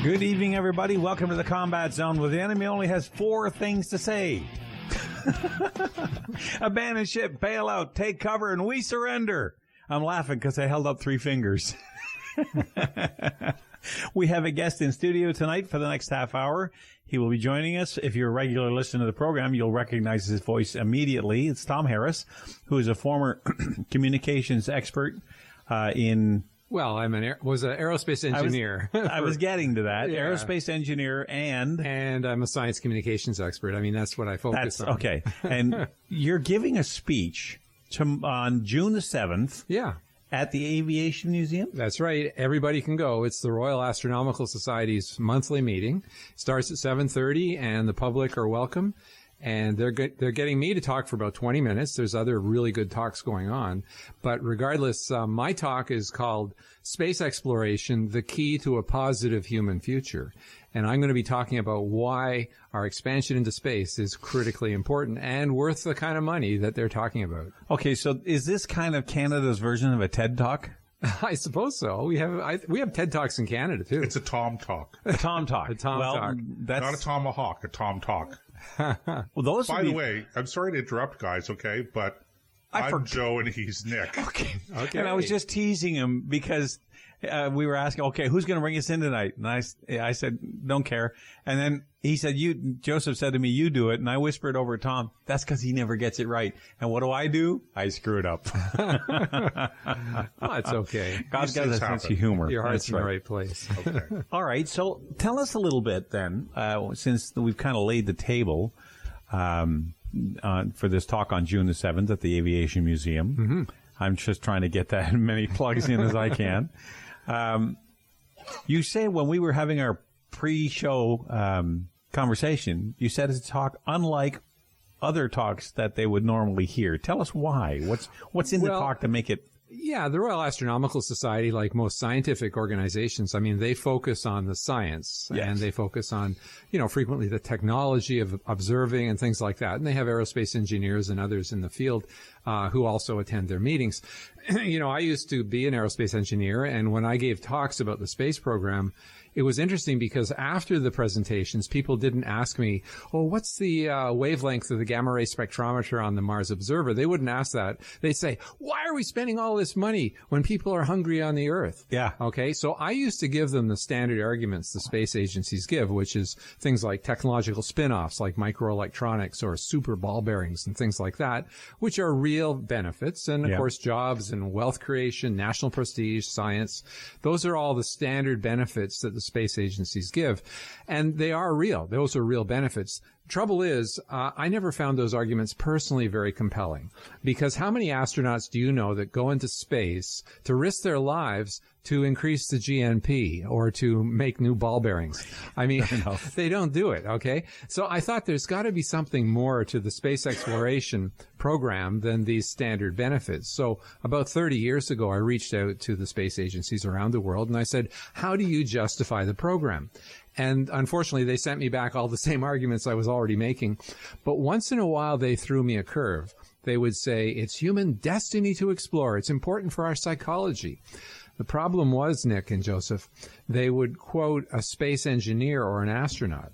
Good evening, everybody. Welcome to the Combat Zone, where the enemy only has 4 things to say. Abandon ship, bail out, take cover, and we surrender. I'm laughing because I held up 3 fingers. We have a guest in studio tonight for the next half hour. He will be joining us. If you're a regular listener to the program, you'll recognize his voice immediately. It's Tom Harris, who is a former communications expert in... Well, was an aerospace engineer. I was getting to that. Yeah. Aerospace engineer and I'm a science communications expert. I mean, that's what I focus on. Okay. And you're giving a speech on June the 7th. Yeah. At the Aviation Museum? That's right. Everybody can go. It's the Royal Astronomical Society's monthly meeting. Starts at 7:30, and the public are welcome. And they're getting me to talk for about 20 minutes. There's other really good talks going on. But regardless, my talk is called Space Exploration, the Key to a Positive Human Future. And I'm going to be talking about why our expansion into space is critically important and worth the kind of money that they're talking about. Okay, so is this kind of Canada's version of a TED Talk? I suppose so. We have TED Talks in Canada, too. It's a Tom Talk. A Tom Talk. A Tom Talk. That's Not a tomahawk, a Tom Talk. Well, those By the way, I'm sorry to interrupt, guys, okay? But I'm Joe and he's Nick. Okay. And I was just teasing him because we were asking, okay, who's going to bring us in tonight? And I said, don't care. And then he said, Joseph said to me, you do it. And I whispered over to Tom, that's because he never gets it right. And what do? I screw it up. Oh, it's okay. God's got a sense of humor. Your heart's in the right place. Okay. All right. So tell us a little bit then, since we've kind of laid the table for this talk on June the 7th at the Aviation Museum. Mm-hmm. I'm just trying to get that many plugs in as I can. You say when we were having our pre-show conversation, you said it's a talk unlike other talks that they would normally hear. Tell us why. What's in the talk to make it... Yeah, the Royal Astronomical Society, like most scientific organizations, I mean, they focus on the science and they focus on, frequently the technology of observing and things like that. And they have aerospace engineers and others in the field who also attend their meetings. I used to be an aerospace engineer, and when I gave talks about the space program, it was interesting because after the presentations, people didn't ask me, oh, what's the wavelength of the gamma ray spectrometer on the Mars Observer? They wouldn't ask that. They'd say, why are we spending all this money when people are hungry on the Earth? Yeah. Okay. So I used to give them the standard arguments the space agencies give, which is things like technological spin-offs, like microelectronics or super ball bearings and things like that, which are real benefits. And of course, jobs and wealth creation, national prestige, science. Those are all the standard benefits that the space agencies give. And they are real. Those are real benefits. Trouble is, I never found those arguments personally very compelling, because how many astronauts do you know that go into space to risk their lives to increase the GNP or to make new ball bearings? I mean, they don't do it, okay? So I thought there's got to be something more to the space exploration program than these standard benefits. So about 30 years ago, I reached out to the space agencies around the world and I said, how do you justify the program? And unfortunately, they sent me back all the same arguments I was already making. But once in a while, they threw me a curve. They would say, it's human destiny to explore. It's important for our psychology. The problem was, Nick and Joseph, they would quote a space engineer or an astronaut.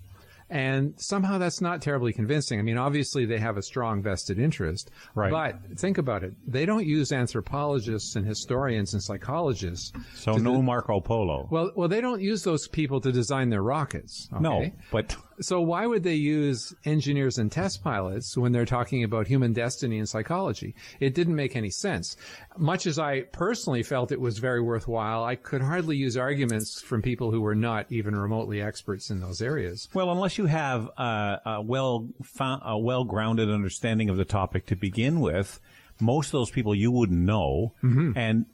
And somehow that's not terribly convincing. I mean, obviously they have a strong vested interest. Right. But think about it. They don't use anthropologists and historians and psychologists. So no Marco Polo. Well, they don't use those people to design their rockets. Okay? No, but... So why would they use engineers and test pilots when they're talking about human destiny and psychology? It didn't make any sense. Much as I personally felt it was very worthwhile, I could hardly use arguments from people who were not even remotely experts in those areas. Well, unless you have a well-grounded understanding of the topic to begin with, most of those people you wouldn't know. Mm-hmm. And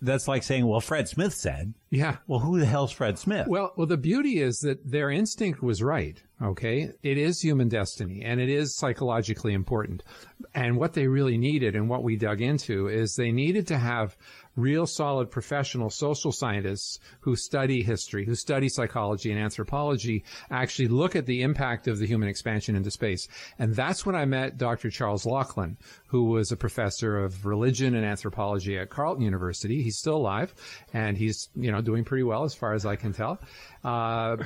that's like saying, well, Fred Smith said. Yeah. Well, who the hell's Fred Smith? Well, the beauty is that their instinct was right. Okay. It is human destiny and it is psychologically important. And what they really needed and what we dug into is they needed to have real solid professional social scientists who study history, who study psychology and anthropology, actually look at the impact of the human expansion into space. And that's when I met Dr. Charles Laughlin, who was a professor of religion and anthropology at Carleton University. University. He's still alive, and he's, doing pretty well as far as I can tell. Well,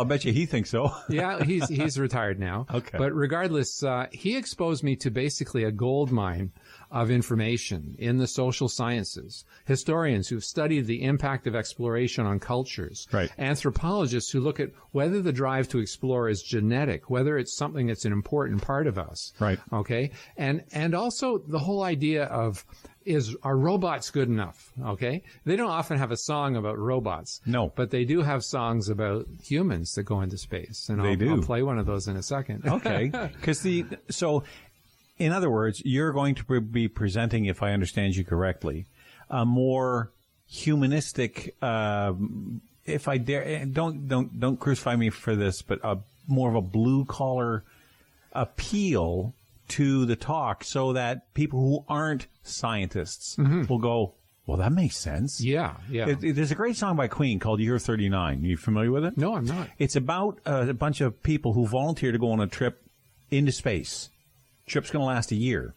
I bet you he thinks so. Yeah, he's retired now. Okay. But regardless, he exposed me to basically a gold mine of information in the social sciences, historians who've studied the impact of exploration on cultures, right, anthropologists who look at whether the drive to explore is genetic, whether it's something that's an important part of us. Right. Okay. And also the whole idea of, are robots good enough? Okay. They don't often have a song about robots. No. But they do have songs about humans that go into space. And I'll play one of those in a second. Okay. So in other words, you're going to be presenting, if I understand you correctly, a more humanistic, if I dare, don't crucify me for this, but more of a blue collar appeal to the talk, so that people who aren't scientists will go, well, that makes sense. Yeah. There's a great song by Queen called Year 39. Are you familiar with it? No, I'm not. It's about a bunch of people who volunteer to go on a trip into space. Trip's going to last a year.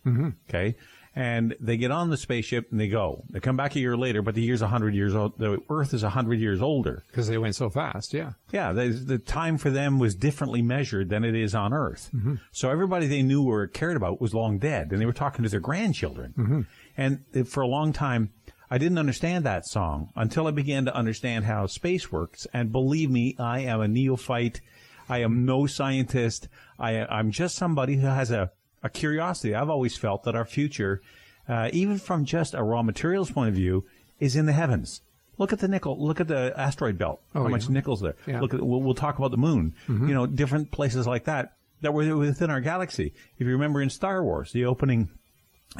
Okay. And they get on the spaceship and they go. They come back a year later, but the year's 100 years old. The Earth is 100 years older. Because they went so fast, yeah. Yeah, the time for them was differently measured than it is on Earth. So everybody they knew or cared about was long dead, and they were talking to their grandchildren. And for a long time, I didn't understand that song until I began to understand how space works. And believe me, I am a neophyte. I am no scientist. I'm just somebody who has a curiosity. I've always felt that our future, even from just a raw materials point of view, is in the heavens. Look at the nickel. Look at the asteroid belt. How much nickel's there? Yeah. Look at. We'll talk about the moon. Different places like that were within our galaxy. If you remember in Star Wars, the opening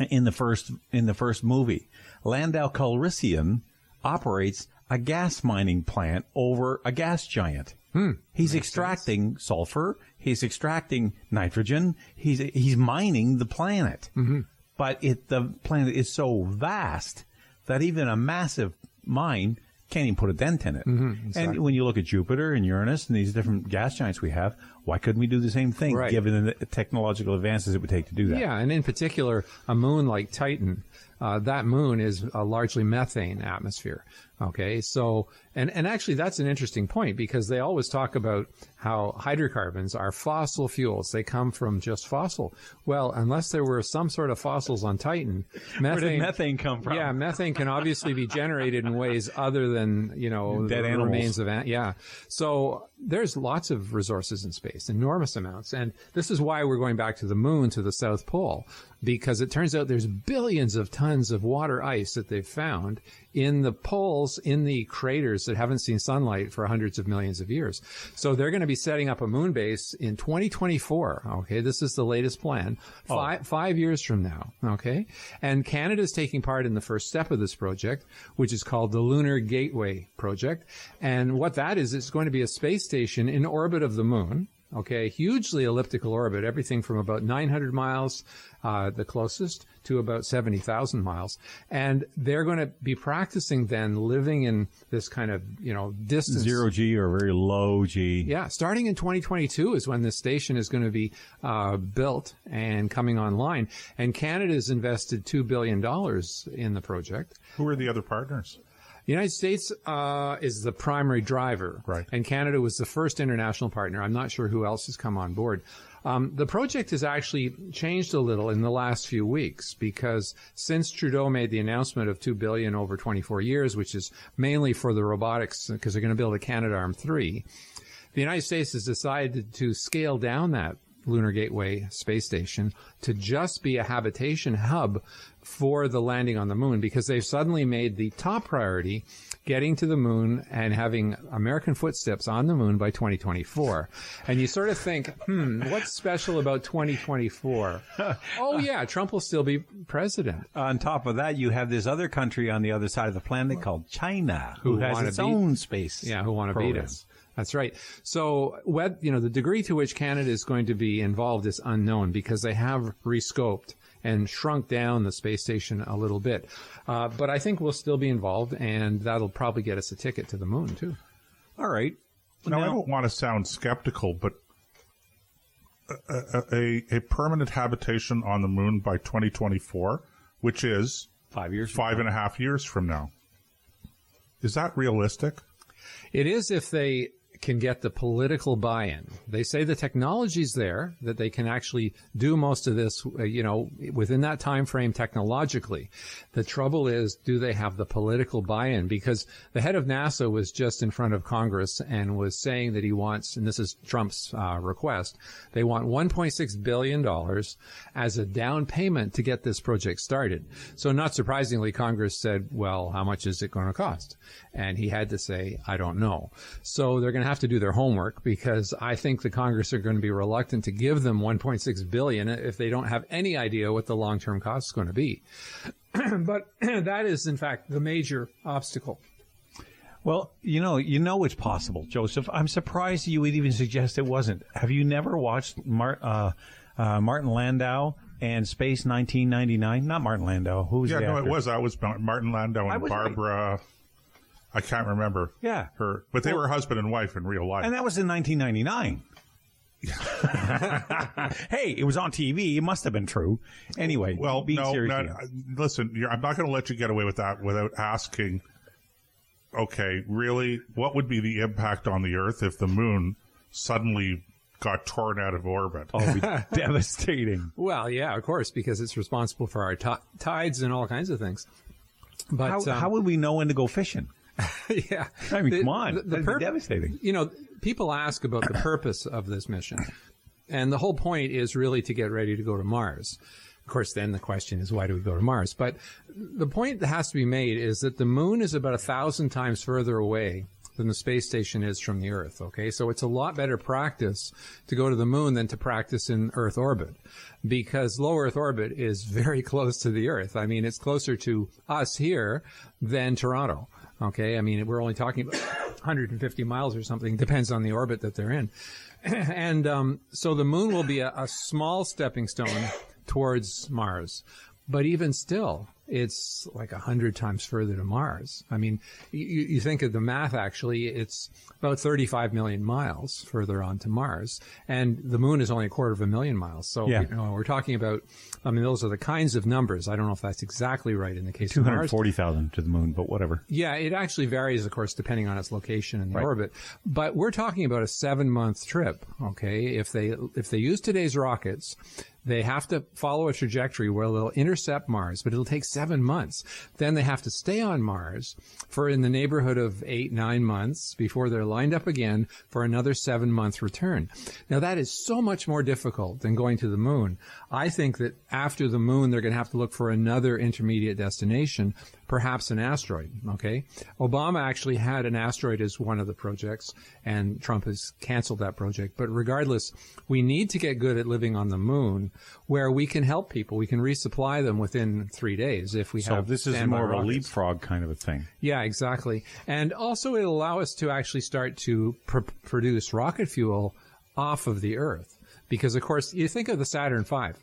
in the first movie, Lando Calrissian operates a gas mining plant over a gas giant. He's extracting sulfur. He's extracting nitrogen. He's mining the planet. But the planet is so vast that even a massive mine can't even put a dent in it. Exactly. And when you look at Jupiter and Uranus and these different gas giants we have, why couldn't we do the same thing, given the technological advances it would take to do that? Yeah, and in particular, a moon like Titan, that moon is a largely methane atmosphere. Okay, so, and actually that's an interesting point, because they always talk about how hydrocarbons are fossil fuels. They come from just fossil. Well, unless there were some sort of fossils on Titan, where did methane come from? Yeah, methane can obviously be generated in ways other than, dead animals. Remains of, yeah. So there's lots of resources in space, enormous amounts. And this is why we're going back to the moon, to the South Pole, because it turns out there's billions of tons of water ice that they've found in the poles, in the craters that haven't seen sunlight for hundreds of millions of years. So they're going to be setting up a moon base in 2024. Okay, this is the latest plan. 5 years from now. Okay, and Canada is taking part in the first step of this project, which is called the Lunar Gateway Project. And what that is, it's going to be a space station in orbit of the moon. Okay, hugely elliptical orbit, everything from about 900 miles, the closest, to about 70,000 miles. And they're going to be practicing then living in this kind of, distance. 0G or very low G. Yeah, starting in 2022 is when this station is going to be built and coming online. And Canada's invested $2 billion in the project. Who are the other partners? The United States is the primary driver, right, and Canada was the first international partner. I'm not sure who else has come on board. The project has actually changed a little in the last few weeks, because since Trudeau made the announcement of $2 billion over 24 years, which is mainly for the robotics, because they're going to build a Canadarm3, the United States has decided to scale down that Lunar Gateway space station to just be a habitation hub for the landing on the moon, because they've suddenly made the top priority getting to the moon and having American footsteps on the moon by 2024. And you sort of think, what's special about 2024? Oh, yeah, Trump will still be president. On top of that, you have this other country on the other side of the planet called China, who has its own space. Yeah, who want to beat us. That's right. So, the degree to which Canada is going to be involved is unknown, because they have rescoped and shrunk down the space station a little bit. But I think we'll still be involved, and that'll probably get us a ticket to the moon, too. All right. Now, I don't want to sound skeptical, but a permanent habitation on the moon by 2024, which is 5 years. 5.5 years from now. Is that realistic? It is if they can get the political buy-in. They say the technology's there, that they can actually do most of this, within that time frame technologically. The trouble is, do they have the political buy-in? Because the head of NASA was just in front of Congress and was saying that he wants, and this is Trump's request, they want $1.6 billion as a down payment to get this project started. So not surprisingly, Congress said, well, how much is it going to cost? And he had to say, I don't know. So they're going to have to do their homework, because I think the Congress are going to be reluctant to give them $1.6 billion if they don't have any idea what the long-term cost is going to be. But that is, in fact, the major obstacle. Well, you know it's possible, Joseph. I'm surprised you would even suggest it wasn't. Have you never watched Martin Landau and Space 1999? Not Martin Landau. Who was the actor? It was. That was Martin Landau and Barbara. Right. I can't remember. Yeah. Her, but they were husband and wife in real life. And that was in 1999. Hey, it was on TV. It must have been true. Anyway, well, listen, I'm not going to let you get away with that without asking, okay, really, what would be the impact on the Earth if the moon suddenly got torn out of orbit? Oh, it'd be devastating. Well, yeah, of course, because it's responsible for our tides and all kinds of things. But how would we know when to go fishing? Yeah. I mean, come on. That'd be devastating. People ask about the purpose of this mission. And the whole point is really to get ready to go to Mars. Of course, then the question is, why do we go to Mars? But the point that has to be made is that the moon is about 1,000 times further away than the space station is from the Earth, okay? So it's a lot better practice to go to the moon than to practice in Earth orbit, because low Earth orbit is very close to the Earth. I mean, it's closer to us here than Toronto, okay? I mean, we're only talking about 150 miles or something, depends on the orbit that they're in. And so the moon will be a small stepping stone towards Mars. But even still, it's like 100 times further to Mars. I mean, you think of the math, actually, it's about 35 million miles further on to Mars. And the moon is only 250,000 miles. So, we're talking about, those are the kinds of numbers. I don't know if that's exactly right in the case of Mars. 240,000 to the moon, but whatever. Yeah, it actually varies, of course, depending on its location and the orbit. But we're talking about a 7-month trip, okay? If they use today's rockets, they have to follow a trajectory where they'll intercept Mars, but it'll take 7 months. Then they have to stay on Mars for in the neighborhood of 8-9 months before they're lined up again for another 7-month return. Now, that is so much more difficult than going to the moon. I think that after the moon, they're going to have to look for another intermediate destination, perhaps an asteroid, okay? Obama actually had an asteroid as one of the projects, and Trump has canceled that project. But regardless, we need to get good at living on the moon, where we can help people. We can resupply them within 3 days if we have. So this is more of a leapfrog kind of a thing. Yeah, exactly. And also it'll allow us to actually start to produce rocket fuel off of the Earth. Because, of course, you think of the Saturn V.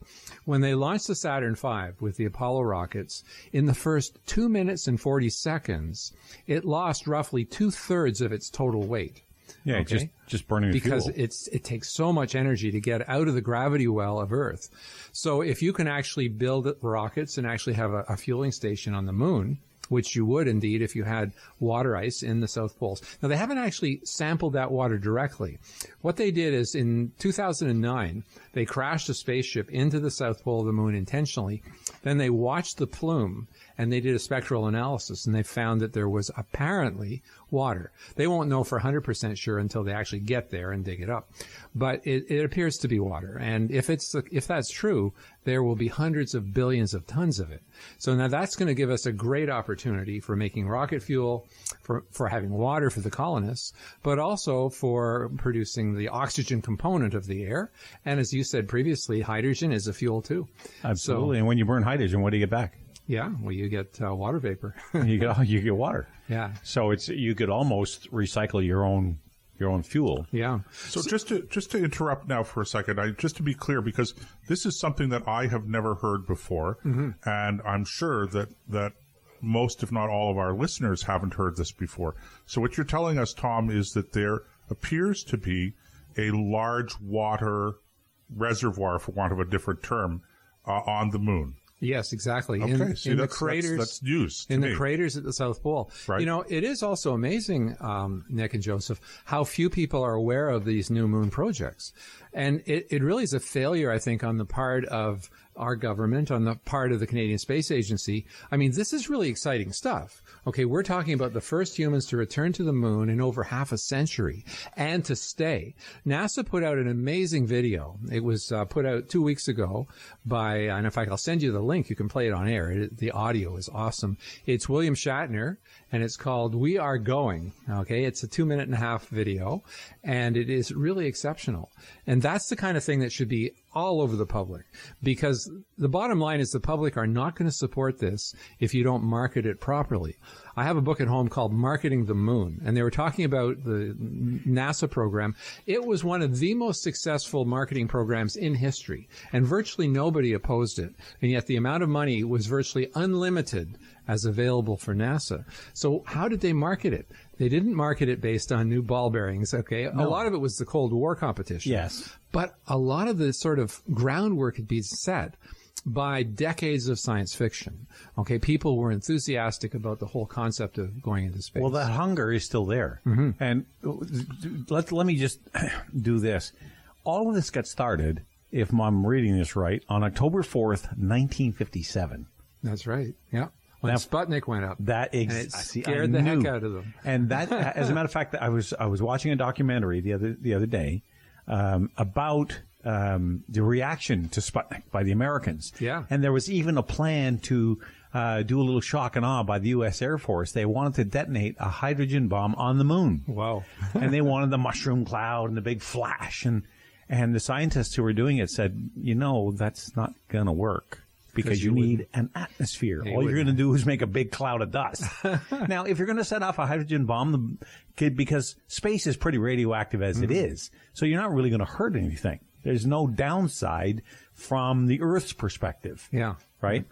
When they launched the Saturn V with the Apollo rockets, in the first 2 minutes and 40 seconds, it lost roughly 2/3 of its total weight. Yeah, okay? just burning because fuel. it takes so much energy to get out of the gravity well of Earth. So if you can actually build rockets and actually have a fueling station on the moon, which you would indeed if you had water ice in the South Poles. Now, they haven't actually sampled that water directly. What they did is in 2009, they crashed a spaceship into the South Pole of the moon intentionally. Then they watched the plume, and they did a spectral analysis, and they found that there was apparently water. They won't know for 100% sure until they actually get there and dig it up. But it appears to be water. And if that's true, there will be hundreds of billions of tons of it. So now that's going to give us a great opportunity for making rocket fuel, for having water for the colonists, but also for producing the oxygen component of the air. And as you said previously, hydrogen is a fuel too. Absolutely. And when you burn hydrogen, what do you get back? Yeah, well, you get water vapor. you get water. Yeah. So you could almost recycle your own fuel. Yeah. So just to interrupt now for a second, just to be clear, because this is something that I have never heard before, and I'm sure that most, if not all, of our listeners haven't heard this before. So what you're telling us, Tom, is that there appears to be a large water reservoir, for want of a different term, on the moon. Yes, exactly. Okay, In the craters, that's news to in me. the craters at the South Pole. Right. You know, it is also amazing, Nick and Joseph, how few people are aware of these new moon projects. And it really is a failure, I think, on the part of our government, on the part of the Canadian Space Agency. I mean, this is really exciting stuff. Okay, we're talking about the first humans to return to the moon in over half a century and to stay. NASA put out an amazing video. It was put out 2 weeks ago by, and in fact, I'll send you the link. You can play it on air. The audio is awesome. It's William Shatner, and it's called We Are Going. Okay, it's a 2.5-minute video, and it is really exceptional. And that's the kind of thing that should be all over the public, because the bottom line is the public are not going to support this if you don't market it properly. I have a book at home called Marketing the Moon, and they were talking about the NASA program. It was one of the most successful marketing programs in history, and virtually nobody opposed it. And yet the amount of money was virtually unlimited as available for NASA. So how did they market it? They didn't market it based on new ball bearings, okay? No. A lot of it was the Cold War competition. Yes. But a lot of the sort of groundwork had been set by decades of science fiction. Okay, people were enthusiastic about the whole concept of going into space. Well, that hunger is still there. Mm-hmm. And let me just do this. All of this got started, if I'm reading this right, on October 4th, 1957. That's right, yeah. When Sputnik went up, and it scared the heck out of them. And that, as a matter of fact, I was watching a documentary the other day about the reaction to Sputnik by the Americans. Yeah. And there was even a plan to do a little shock and awe by the U.S. Air Force. They wanted to detonate a hydrogen bomb on the moon. Wow. And they wanted the mushroom cloud and the big flash. And the scientists who were doing it said, that's not going to work. Because you need an atmosphere. All you're going to do is make a big cloud of dust. Now, if you're going to set off a hydrogen bomb, because space is pretty radioactive as it is, so you're not really going to hurt anything. There's no downside from the Earth's perspective. Yeah. Right?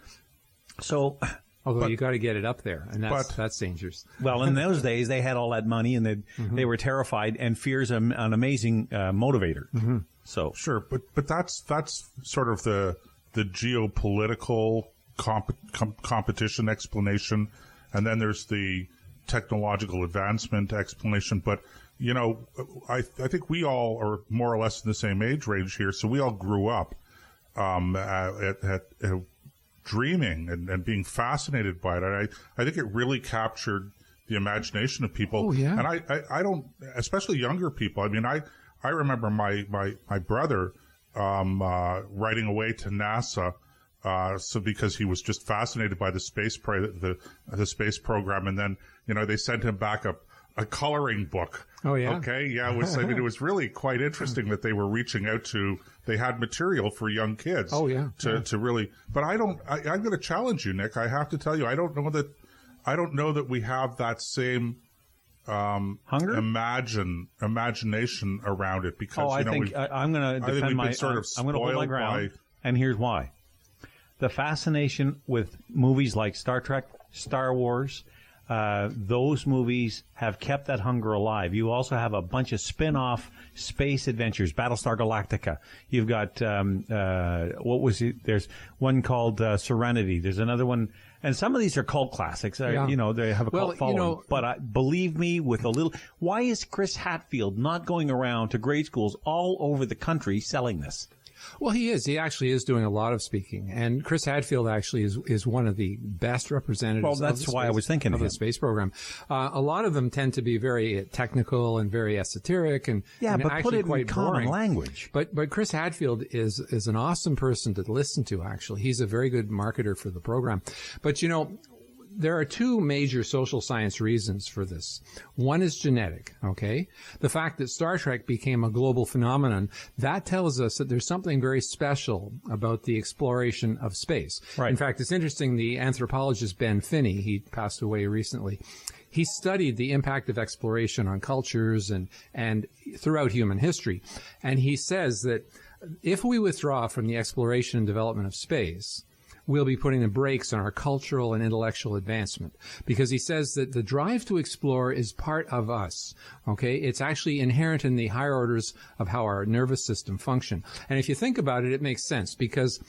So... Although you got to get it up there, and that's dangerous. Well, in those days, they had all that money, and they were terrified, and fear's an amazing motivator. Mm-hmm. So Sure, but that's sort of the geopolitical competition explanation, and then there's the technological advancement explanation. But, I think we all are more or less in the same age range here, so we all grew up at dreaming and being fascinated by it. And I think it really captured the imagination of people. Oh, yeah. And I don't, especially younger people. I mean, I remember my brother writing away to NASA, because he was just fascinated by the space space program, and then they sent him back a coloring book. Oh yeah. Okay, yeah. It was really quite interesting that they were reaching out to. They had material for young kids. Oh yeah. To really, but I'm going to challenge you, Nick. I have to tell you, I don't know that we have that same. Hunger? Imagination around it, because I'm going to defend my. I'm going to hold my ground, and here's why: the fascination with movies like Star Trek, Star Wars, those movies have kept that hunger alive. You also have a bunch of spin-off space adventures, Battlestar Galactica. You've got what was it? There's one called Serenity. There's another one. And some of these are cult classics. Yeah. They have a cult following. But believe me, with a little... Why is Chris Hadfield not going around to grade schools all over the country selling this? Well, he is. He actually is doing a lot of speaking. And Chris Hadfield actually is one of the best representatives why I was thinking of the space program. A lot of them tend to be very technical and very esoteric and but actually put it quite in common boring language. But Chris Hadfield is an awesome person to listen to, actually. He's a very good marketer for the program. But, there are two major social science reasons for this. One is genetic, okay? The fact that Star Trek became a global phenomenon, that tells us that there's something very special about the exploration of space. Right. In fact, it's interesting, the anthropologist Ben Finney, he passed away recently, he studied the impact of exploration on cultures and throughout human history. And he says that if we withdraw from the exploration and development of space, we'll be putting the brakes on our cultural and intellectual advancement, because he says that the drive to explore is part of us. Okay, it's actually inherent in the higher orders of how our nervous system function. And if you think about it, it makes sense, because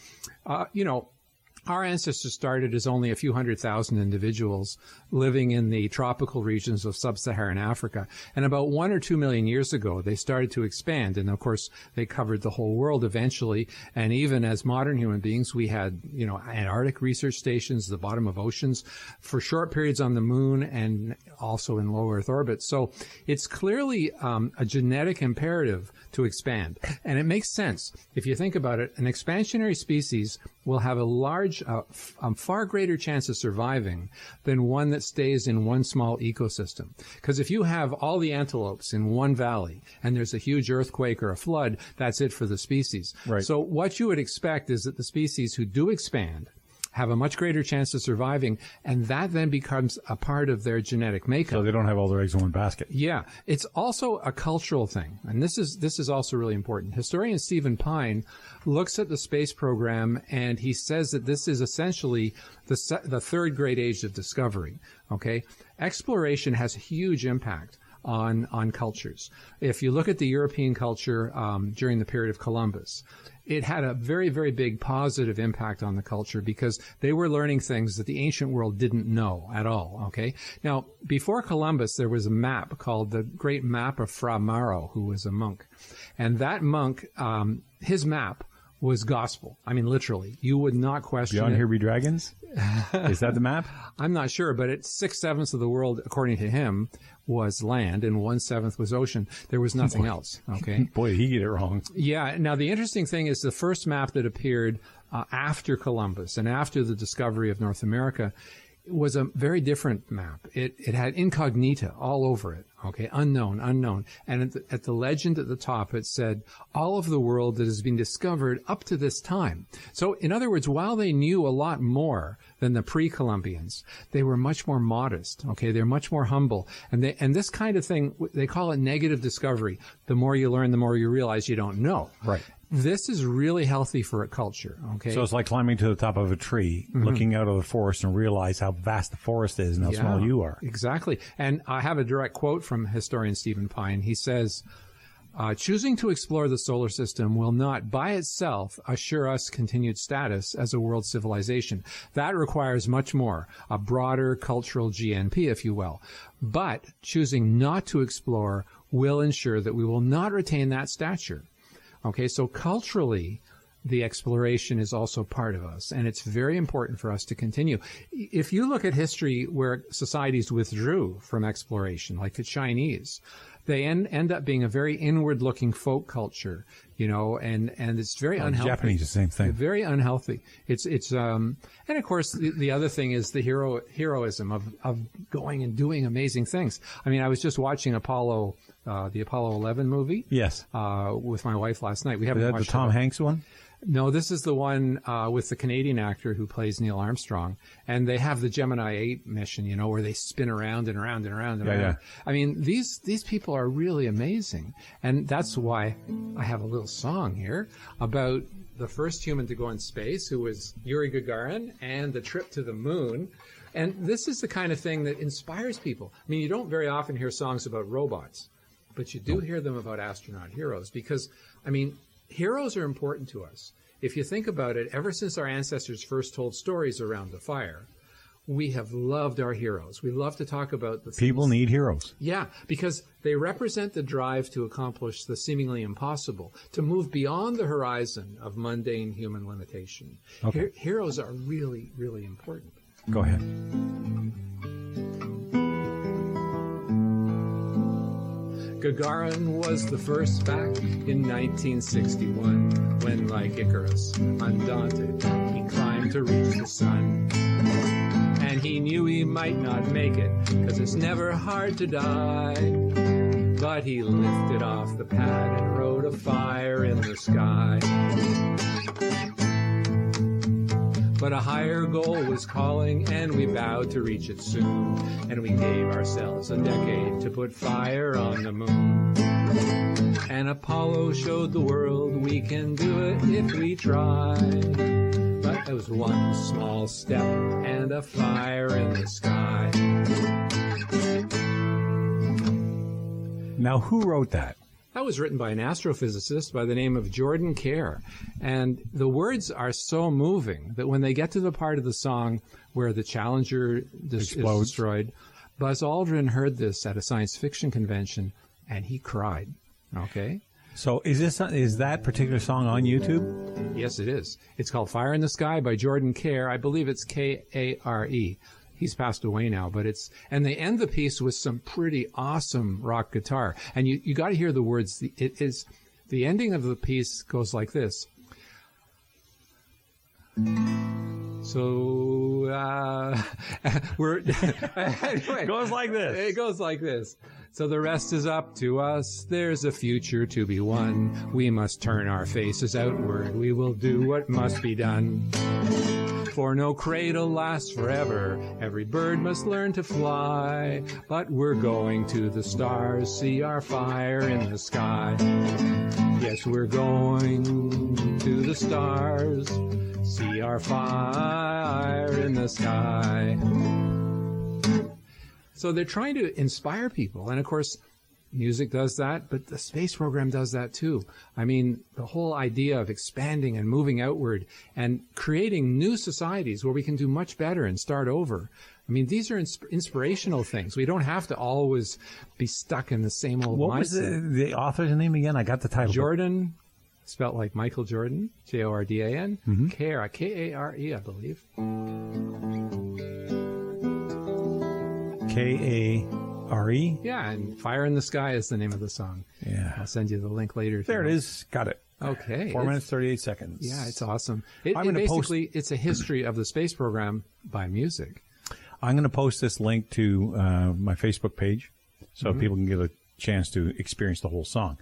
Our ancestors started as only a few 100,000 individuals living in the tropical regions of sub-Saharan Africa. And about 1 or 2 million years ago, they started to expand. And of course, they covered the whole world eventually. And even as modern human beings, we had, Antarctic research stations, the bottom of oceans, for short periods on the moon and also in low Earth orbit. So it's clearly a genetic imperative to expand. And it makes sense. If you think about it, an expansionary species will have a far greater chance of surviving than one that stays in one small ecosystem. Because if you have all the antelopes in one valley and there's a huge earthquake or a flood, that's it for the species. Right. So what you would expect is that the species who do expand have a much greater chance of surviving, and that then becomes a part of their genetic makeup. So they don't have all their eggs in one basket. Yeah. It's also a cultural thing, and this is also really important. Historian Stephen Pine looks at the space program, and he says that this is essentially the third great age of discovery, okay? Exploration has a huge impact on cultures. If you look at the European culture during the period of Columbus, it had a very, very big positive impact on the culture because they were learning things that the ancient world didn't know at all, okay? Now, before Columbus, there was a map called the Great Map of Fra Mauro, who was a monk. And that monk, his map was gospel. I mean, literally. You would not question Beyond it. Here Be Dragons? Is that the map? I'm not sure, but it's 6/7 of the world, according to him, was land and 1/7 was ocean. There was nothing else. Okay. Boy, did he get it wrong. Yeah. Now, the interesting thing is the first map that appeared after Columbus and after the discovery of North America was a very different map. It had incognita all over it. Okay, unknown. And at the legend at the top, it said, all of the world that has been discovered up to this time. So, in other words, while they knew a lot more than the pre-Columbians, they were much more modest. Okay, they're much more humble. And this kind of thing, they call it negative discovery. The more you learn, the more you realize you don't know. Right. This is really healthy for a culture, okay? So it's like climbing to the top of a tree, looking out of the forest and realize how vast the forest is and how small you are. Exactly. And I have a direct quote from historian Stephen Pine. He says, choosing to explore the solar system will not by itself assure us continued status as a world civilization. That requires much more, a broader cultural GNP, if you will. But choosing not to explore will ensure that we will not retain that stature. Okay, so culturally, the exploration is also part of us, and it's very important for us to continue. If you look at history where societies withdrew from exploration, like the Chinese, they end up being a very inward-looking folk culture, and it's very unhealthy. Japanese, the same thing. Very unhealthy. It's and of course the other thing is the heroism of going and doing amazing things. I mean, I was just watching the Apollo 11 movie. Yes. With my wife last night. We haven't Is that watched the Tom Hanks one? No, this is the one with the Canadian actor who plays Neil Armstrong. And they have the Gemini 8 mission, where they spin around and around and around and around. Yeah. I mean, these people are really amazing. And that's why I have a little song here about the first human to go in space, who was Yuri Gagarin, and the trip to the moon. And this is the kind of thing that inspires people. I mean, you don't very often hear songs about robots, but you do hear them about astronaut heroes because, I mean, heroes are important to us. If you think about it, ever since our ancestors first told stories around the fire, we have loved our heroes. We love to talk about the things. People need heroes. Yeah, because they represent the drive to accomplish the seemingly impossible, to move beyond the horizon of mundane human limitation. Okay. Heroes are really, really important. Go ahead. Gagarin was the first back in 1961 when, like Icarus, undaunted, he climbed to reach the sun. And he knew he might not make it, 'cause it's never hard to die. But he lifted off the pad and wrote a fire in the sky. But a higher goal was calling, and we vowed to reach it soon. And we gave ourselves a decade to put fire on the moon. And Apollo showed the world we can do it if we try. But it was one small step and a fire in the sky. Now, who wrote that? That was written by an astrophysicist by the name of Jordan Kerr. And the words are so moving that when they get to the part of the song where the Challenger is destroyed, Buzz Aldrin heard this at a science fiction convention, and he cried. Okay? So is that particular song on YouTube? Yes, it is. It's called Fire in the Sky by Jordan Kerr. I believe it's K-A-R-E. He's passed away now, but and they end the piece with some pretty awesome rock guitar. And you got to hear the words. The ending of the piece goes like this. So, anyway. Goes like this. It goes like this. So the rest is up to us. There's a future to be won. We must turn our faces outward. We will do what must be done. For no cradle lasts forever. Every bird must learn to fly. But we're going to the stars. See our fire in the sky. Yes, we're going to the stars. See our fire in the sky. So they're trying to inspire people. And of course, music does that, but the space program does that too. I mean, the whole idea of expanding and moving outward and creating new societies where we can do much better and start over. I mean, these are inspirational things. We don't have to always be stuck in the same old mindset. What was the author's name again? I got the title. Jordan, spelt like Michael Jordan, Jordan, Kerr, K-A-R-E, I believe. K-A-R-E? Yeah, and Fire in the Sky is the name of the song. Yeah. I'll send you the link later. There it is. Got it. Okay. 4 minutes, 38 seconds. Yeah, it's awesome. It's a history of the space program by music. I'm going to post this link to my Facebook page so people can get a chance to experience the whole song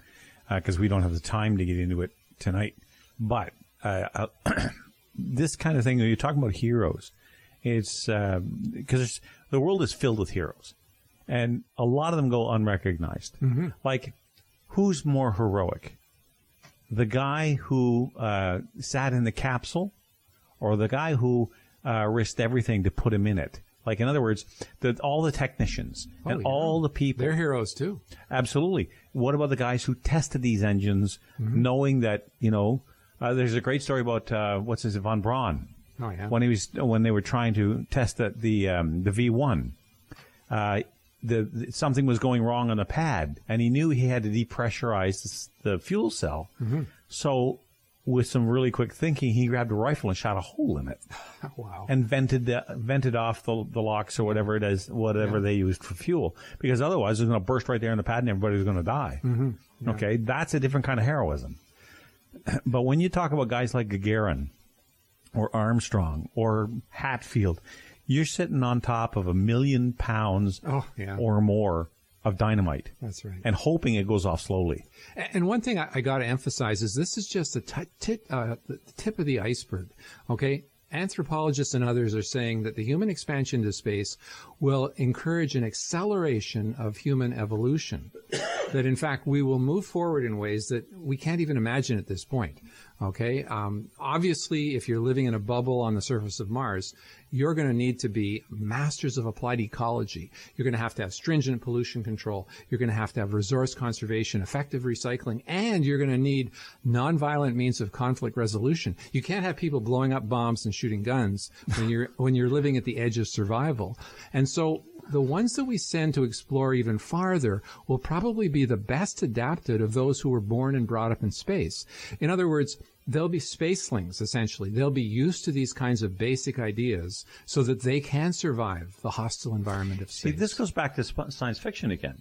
because we don't have the time to get into it tonight. But this kind of thing, when you're talking about heroes, it's because the world is filled with heroes, and a lot of them go unrecognized. Like, who's more heroic? The guy who sat in the capsule, or the guy who risked everything to put him in it? Like, in other words, all the technicians and all the people. They're heroes, too. Absolutely. What about the guys who tested these engines, knowing that, there's a great story about, von Braun. Oh, yeah. When they were trying to test the V1, something was going wrong on the pad, and he knew he had to depressurize the fuel cell. So, with some really quick thinking, he grabbed a rifle and shot a hole in it. Wow! And vented off the locks or whatever it is, they used for fuel, because otherwise it was going to burst right there in the pad and everybody was going to die. Yeah. Okay, that's a different kind of heroism. But when you talk about guys like Gagarin, or Armstrong, or Hatfield, you're sitting on top of 1 million pounds or more of dynamite. That's right. And hoping it goes off slowly. And one thing I got to emphasize is this is just the tip of the iceberg, okay? Anthropologists and others are saying that the human expansion to space will encourage an acceleration of human evolution, that in fact we will move forward in ways that we can't even imagine at this point. Okay. Obviously, if you're living in a bubble on the surface of Mars, you're going to need to be masters of applied ecology. You're going to have stringent pollution control. You're going to have resource conservation, effective recycling, and you're going to need nonviolent means of conflict resolution. You can't have people blowing up bombs and shooting guns when you're living at the edge of survival. And so the ones that we send to explore even farther will probably be the best adapted of those who were born and brought up in space. In other words, they'll be spacelings, essentially. They'll be used to these kinds of basic ideas so that they can survive the hostile environment of space. See, this goes back to science fiction again.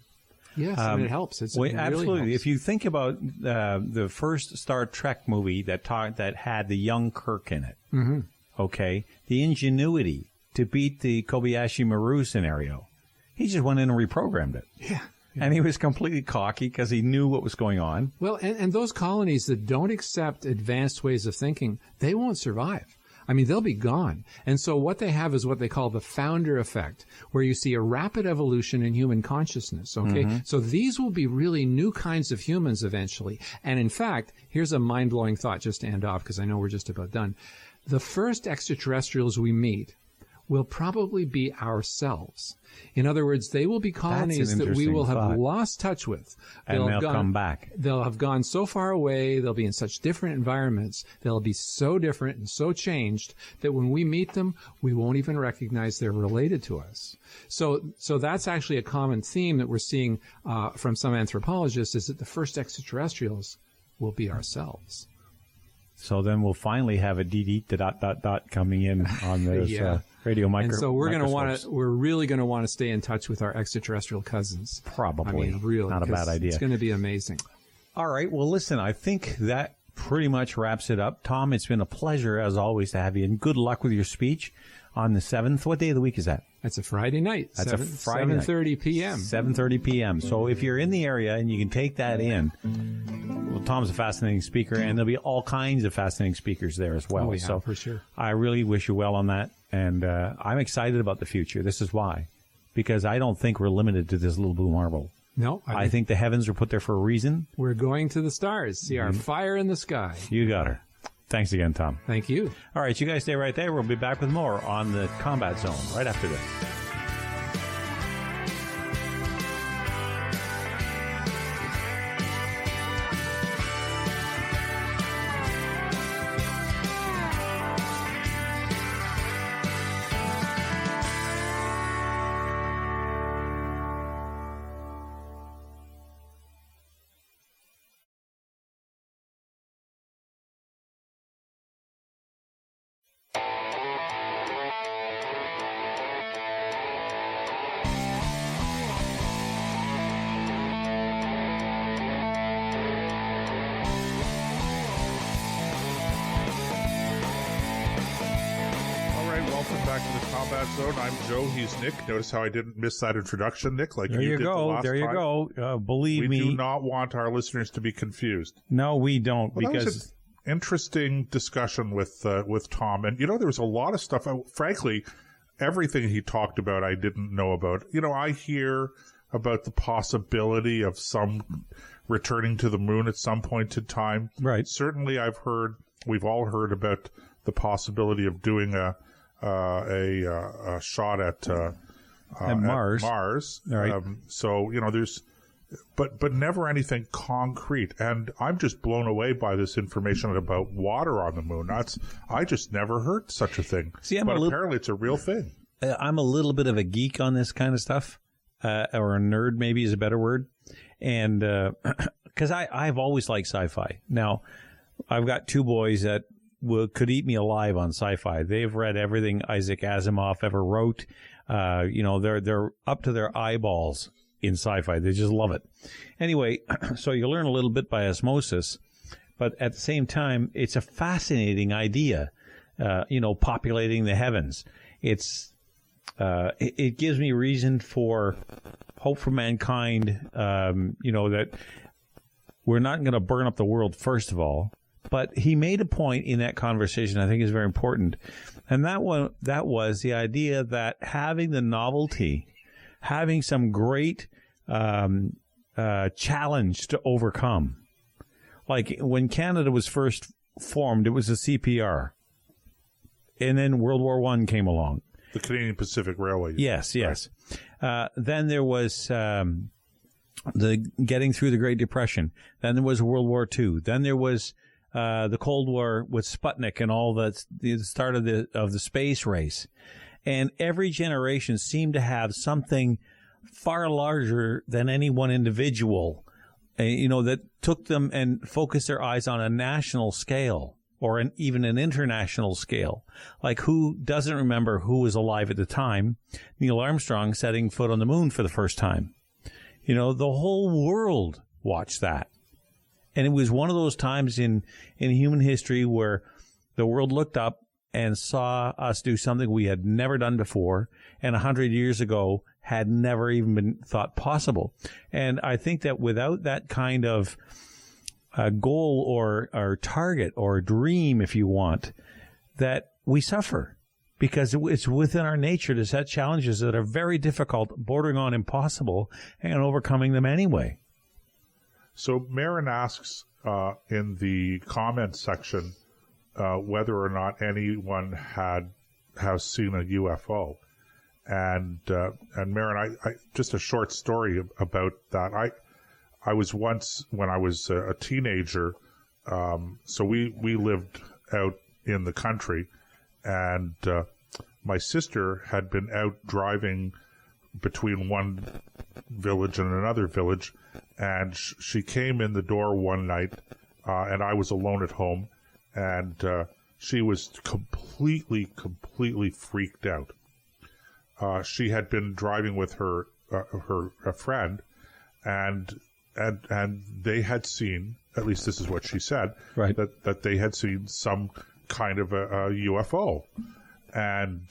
Yes, and it helps. It really absolutely. helps. If you think about the first Star Trek movie that had the young Kirk in it, okay, the ingenuity to beat the Kobayashi Maru scenario, he just went in and reprogrammed it. Yeah. And he was completely cocky because he knew what was going on. Well, and those colonies that don't accept advanced ways of thinking, they won't survive. I mean, they'll be gone. And so what they have is what they call the founder effect, where you see a rapid evolution in human consciousness, okay? So these will be really new kinds of humans eventually. And in fact, here's a mind-blowing thought just to end off, because I know we're just about done. The first extraterrestrials we meet will probably be ourselves. In other words, they will be colonies that we will have lost touch with. And they'll come back. They'll have gone so far away. They'll be in such different environments. They'll be so different and so changed that when we meet them, we won't even recognize they're related to us. So that's actually a common theme that we're seeing from some anthropologists, is that the first extraterrestrials will be ourselves. So then we'll finally have a dot coming in on those radio microphones. And so we're really going to want to stay in touch with our extraterrestrial cousins. Probably. I mean, really. Not a bad idea. It's going to be amazing. All right. Well, listen, I think that pretty much wraps it up. Tom, it's been a pleasure, as always, to have you. And good luck with your speech on the 7th. What day of the week is that? That's a Friday night. That's a Friday 7:30 p.m. 7:30 p.m. So if you're in the area and you can take that in, well, Tom's a fascinating speaker, and there'll be all kinds of fascinating speakers there as well. Oh, yeah, so for sure. I really wish you well on that, and I'm excited about the future. This is why, because I don't think we're limited to this little blue marble. No, I think the heavens were put there for a reason. We're going to the stars. See our fire in the sky. You got her. Thanks again, Tom. Thank you. All right, you guys stay right there. We'll be back with more on the Combat Zone right after this. Back to the Combat Zone. I'm Joe. He's Nick. Notice how I didn't miss that introduction, Nick? Like there you you did go. The last there you time. go. Believe me, we do not want our listeners to be confused. No, we don't, well, because that was an interesting discussion with Tom, and there was a lot of stuff. Frankly, everything he talked about, I didn't know about. I hear about the possibility of some returning to the moon at some point in time. Right. Certainly, we've all heard about the possibility of doing a shot at Mars. Right. So there's, but never anything concrete. And I'm just blown away by this information about water on the moon. I just never heard such a thing. See, apparently it's a real thing. I'm a little bit of a geek on this kind of stuff, or a nerd maybe is a better word, and because I've always liked sci-fi. Now, I've got two boys that could eat me alive on sci-fi. They've read everything Isaac Asimov ever wrote. They're up to their eyeballs in sci-fi. They just love it. Anyway, so you learn a little bit by osmosis, but at the same time, it's a fascinating idea. Populating the heavens. It gives me reason for hope for mankind. That we're not going to burn up the world, first of all. But he made a point in that conversation I think is very important. And that was the idea that having the novelty, having some great challenge to overcome. Like when Canada was first formed, it was the CPR. And then World War I came along. The Canadian Pacific Railway. Yes. Then there was the getting through the Great Depression. Then there was World War II. Then there was the Cold War with Sputnik and all the start of the space race. And every generation seemed to have something far larger than any one individual, that took them and focused their eyes on a national scale or even an international scale. Like, who doesn't remember who was alive at the time? Neil Armstrong setting foot on the moon for the first time. The whole world watched that. And it was one of those times in human history where the world looked up and saw us do something we had never done before, and 100 years ago had never even been thought possible. And I think that without that kind of goal or target or dream, if you want, that we suffer, because it's within our nature to set challenges that are very difficult, bordering on impossible, and overcoming them anyway. So Marin asks in the comment section whether or not anyone had has seen a UFO. And Marin, I just a short story about that. I was once, when I was a teenager, so we lived out in the country, and my sister had been out driving between one village and another village, and she came in the door one night, and I was alone at home, and she was completely freaked out. She had been driving with her friend, and they had seen, at least this is what she said, right, that they had seen some kind of a UFO, and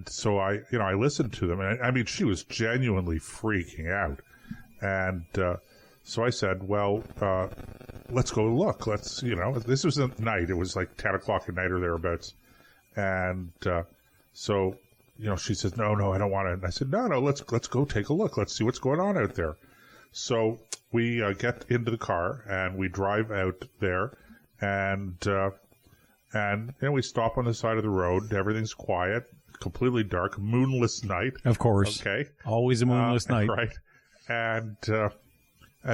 so I listened to them, and I mean, she was genuinely freaking out, and so I said, well, let's go look. Let's, this was at night. It was like 10 o'clock at night or thereabouts, and so, she says, no, I don't want to. And I said, no, let's go take a look. Let's see what's going on out there. So we get into the car and we drive out there, and we stop on the side of the road. Everything's quiet, completely dark, moonless night. Of course. Okay. Always a moonless night. Right. And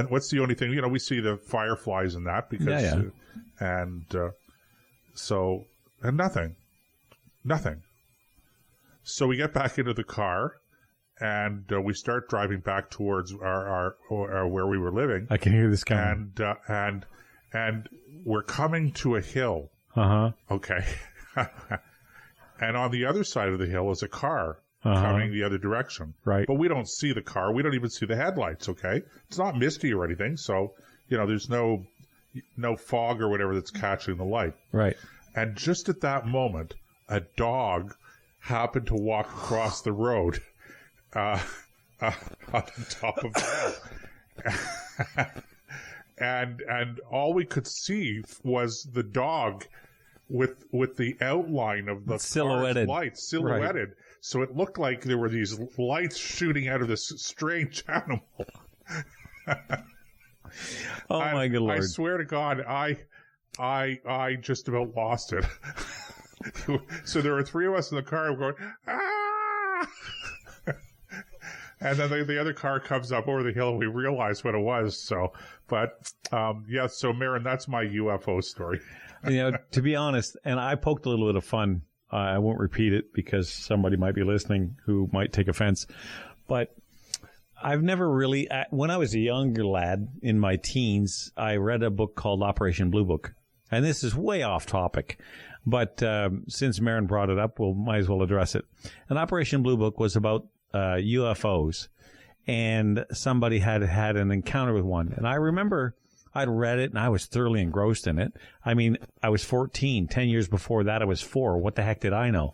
what's the only thing, we see the fireflies and that because, and nothing. So we get back into the car, and we start driving back towards our where we were living. I can hear this coming. And we're coming to a hill. Okay. And on the other side of the hill is a car coming the other direction. Right. But we don't see the car. We don't even see the headlights. Okay. It's not misty or anything. So, there's no fog or whatever that's catching the light. Right. And just at that moment, a dog happened to walk across the road on the top of the hill. and all we could see was the dog with the outline of the silhouetted lights silhouetted. Right. So it looked like there were these lights shooting out of this strange animal. My good Lord. I swear to God, I just about lost it. So there were three of us in the car. We're going, ah! And then the other car comes up over the hill, and we realize what it was. So, but so Marin, that's my UFO story. To be honest, and I poked a little bit of fun. I won't repeat it because somebody might be listening who might take offense. But I've never really, when I was a younger lad in my teens, I read a book called Operation Blue Book. And this is way off topic. But since Marin brought it up, might as well address it. And Operation Blue Book was about UFOs, and somebody had an encounter with one. And I remember I'd read it, and I was thoroughly engrossed in it. I mean, I was 14. 10 years before that, I was 4. What the heck did I know?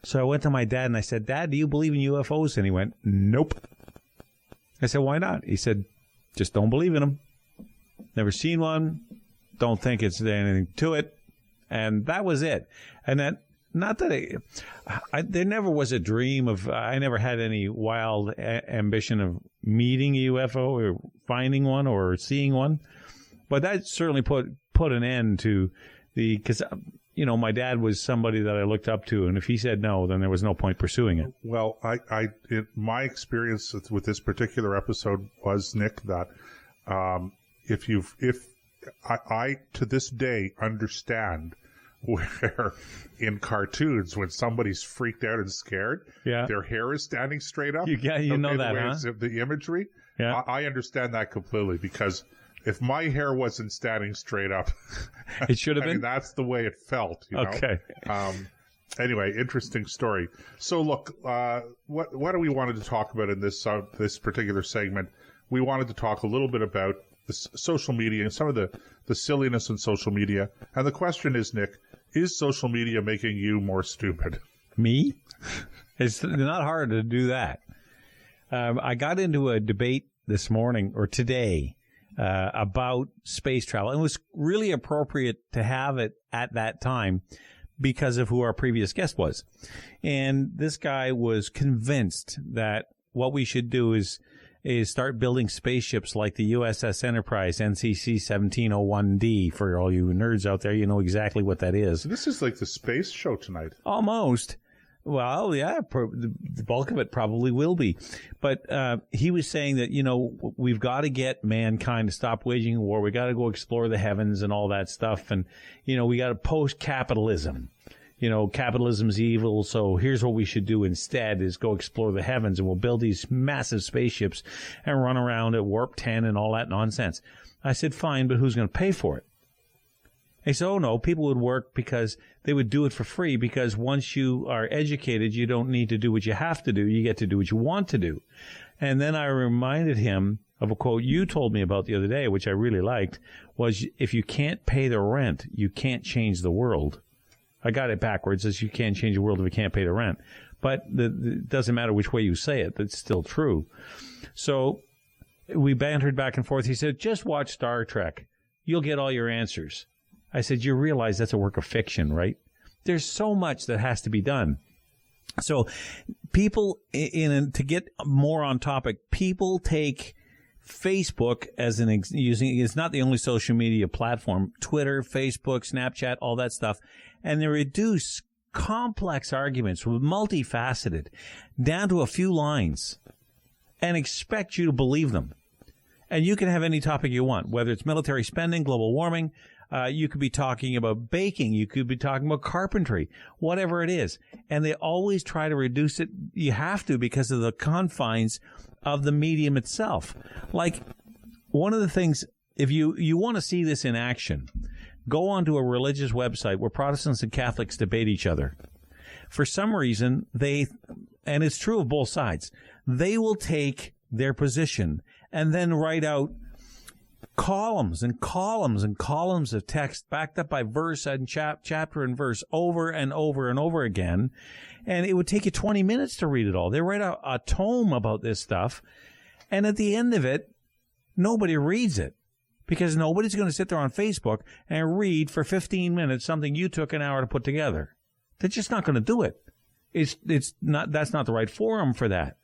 So I went to my dad, and I said, Dad, do you believe in UFOs? And he went, nope. I said, why not? He said, just don't believe in them. Never seen one. Don't think it's anything to it. And that was it. And that, not that there never was a dream of, I never had any wild ambition of meeting a UFO or finding one or seeing one. But that certainly put an end to because, my dad was somebody that I looked up to. And if he said no, then there was no point pursuing it. Well, my experience with this particular episode was, Nick, that if I to this day understand where in cartoons when somebody's freaked out and scared, their hair is standing straight up. You know that, huh? The imagery. Yeah. I understand that completely because if my hair wasn't standing straight up, it should have been. That's the way it felt. Okay. Anyway, interesting story. So look, what do we wanted to talk about in this particular segment? We wanted to talk a little bit about the social media and some of the silliness in social media. And the question is, Nick, is social media making you more stupid? Me? It's not hard to do that. I got into a debate this morning or today about space travel. And it was really appropriate to have it at that time because of who our previous guest was. And this guy was convinced that what we should do is is start building spaceships like the USS Enterprise, NCC 1701D. For all you nerds out there, you know exactly what that is. So this is like the space show tonight. Almost. Well, yeah, the bulk of it probably will be. But he was saying that, you know, we've got to get mankind to stop waging war. We got to go explore the heavens and all that stuff. And, you know, we got to post-capitalism. You know, capitalism's evil, so here's what we should do instead is go explore the heavens, and we'll build these massive spaceships and run around at warp 10 and all that nonsense. I said, fine, but who's going to pay for it? They said, oh, no, people would work because they would do it for free, because once you are educated, you don't need to do what you have to do. You get to do what you want to do. And then I reminded him of a quote you told me about the other day, which I really liked, was if you can't pay the rent, you can't change the world. I got it backwards, as you can't change the world if you can't pay the rent. But it doesn't matter which way you say it, that's still true. So we bantered back and forth. He said, just watch Star Trek. You'll get all your answers. I said, you realize that's a work of fiction, right? There's so much that has to be done. So people, to get more on topic, people take Facebook as it's not the only social media platform. Twitter, Facebook, Snapchat, all that stuff. And they reduce complex arguments, multifaceted, down to a few lines and expect you to believe them. And you can have any topic you want, whether it's military spending, global warming. You could be talking about baking. You could be talking about carpentry, whatever it is. And they always try to reduce it. You have to, because of the confines of the medium itself. Like, one of the things, if you want to see this in action, go onto a religious website where Protestants and Catholics debate each other. For some reason, and it's true of both sides, they will take their position and then write out columns and columns and columns of text backed up by verse and chapter and verse over and over and over again. And it would take you 20 minutes to read it all. They write out a tome about this stuff. And at the end of it, nobody reads it, because nobody's going to sit there on Facebook and read for 15 minutes something you took an hour to put together. They're just not going to do it. That's not the right forum for that.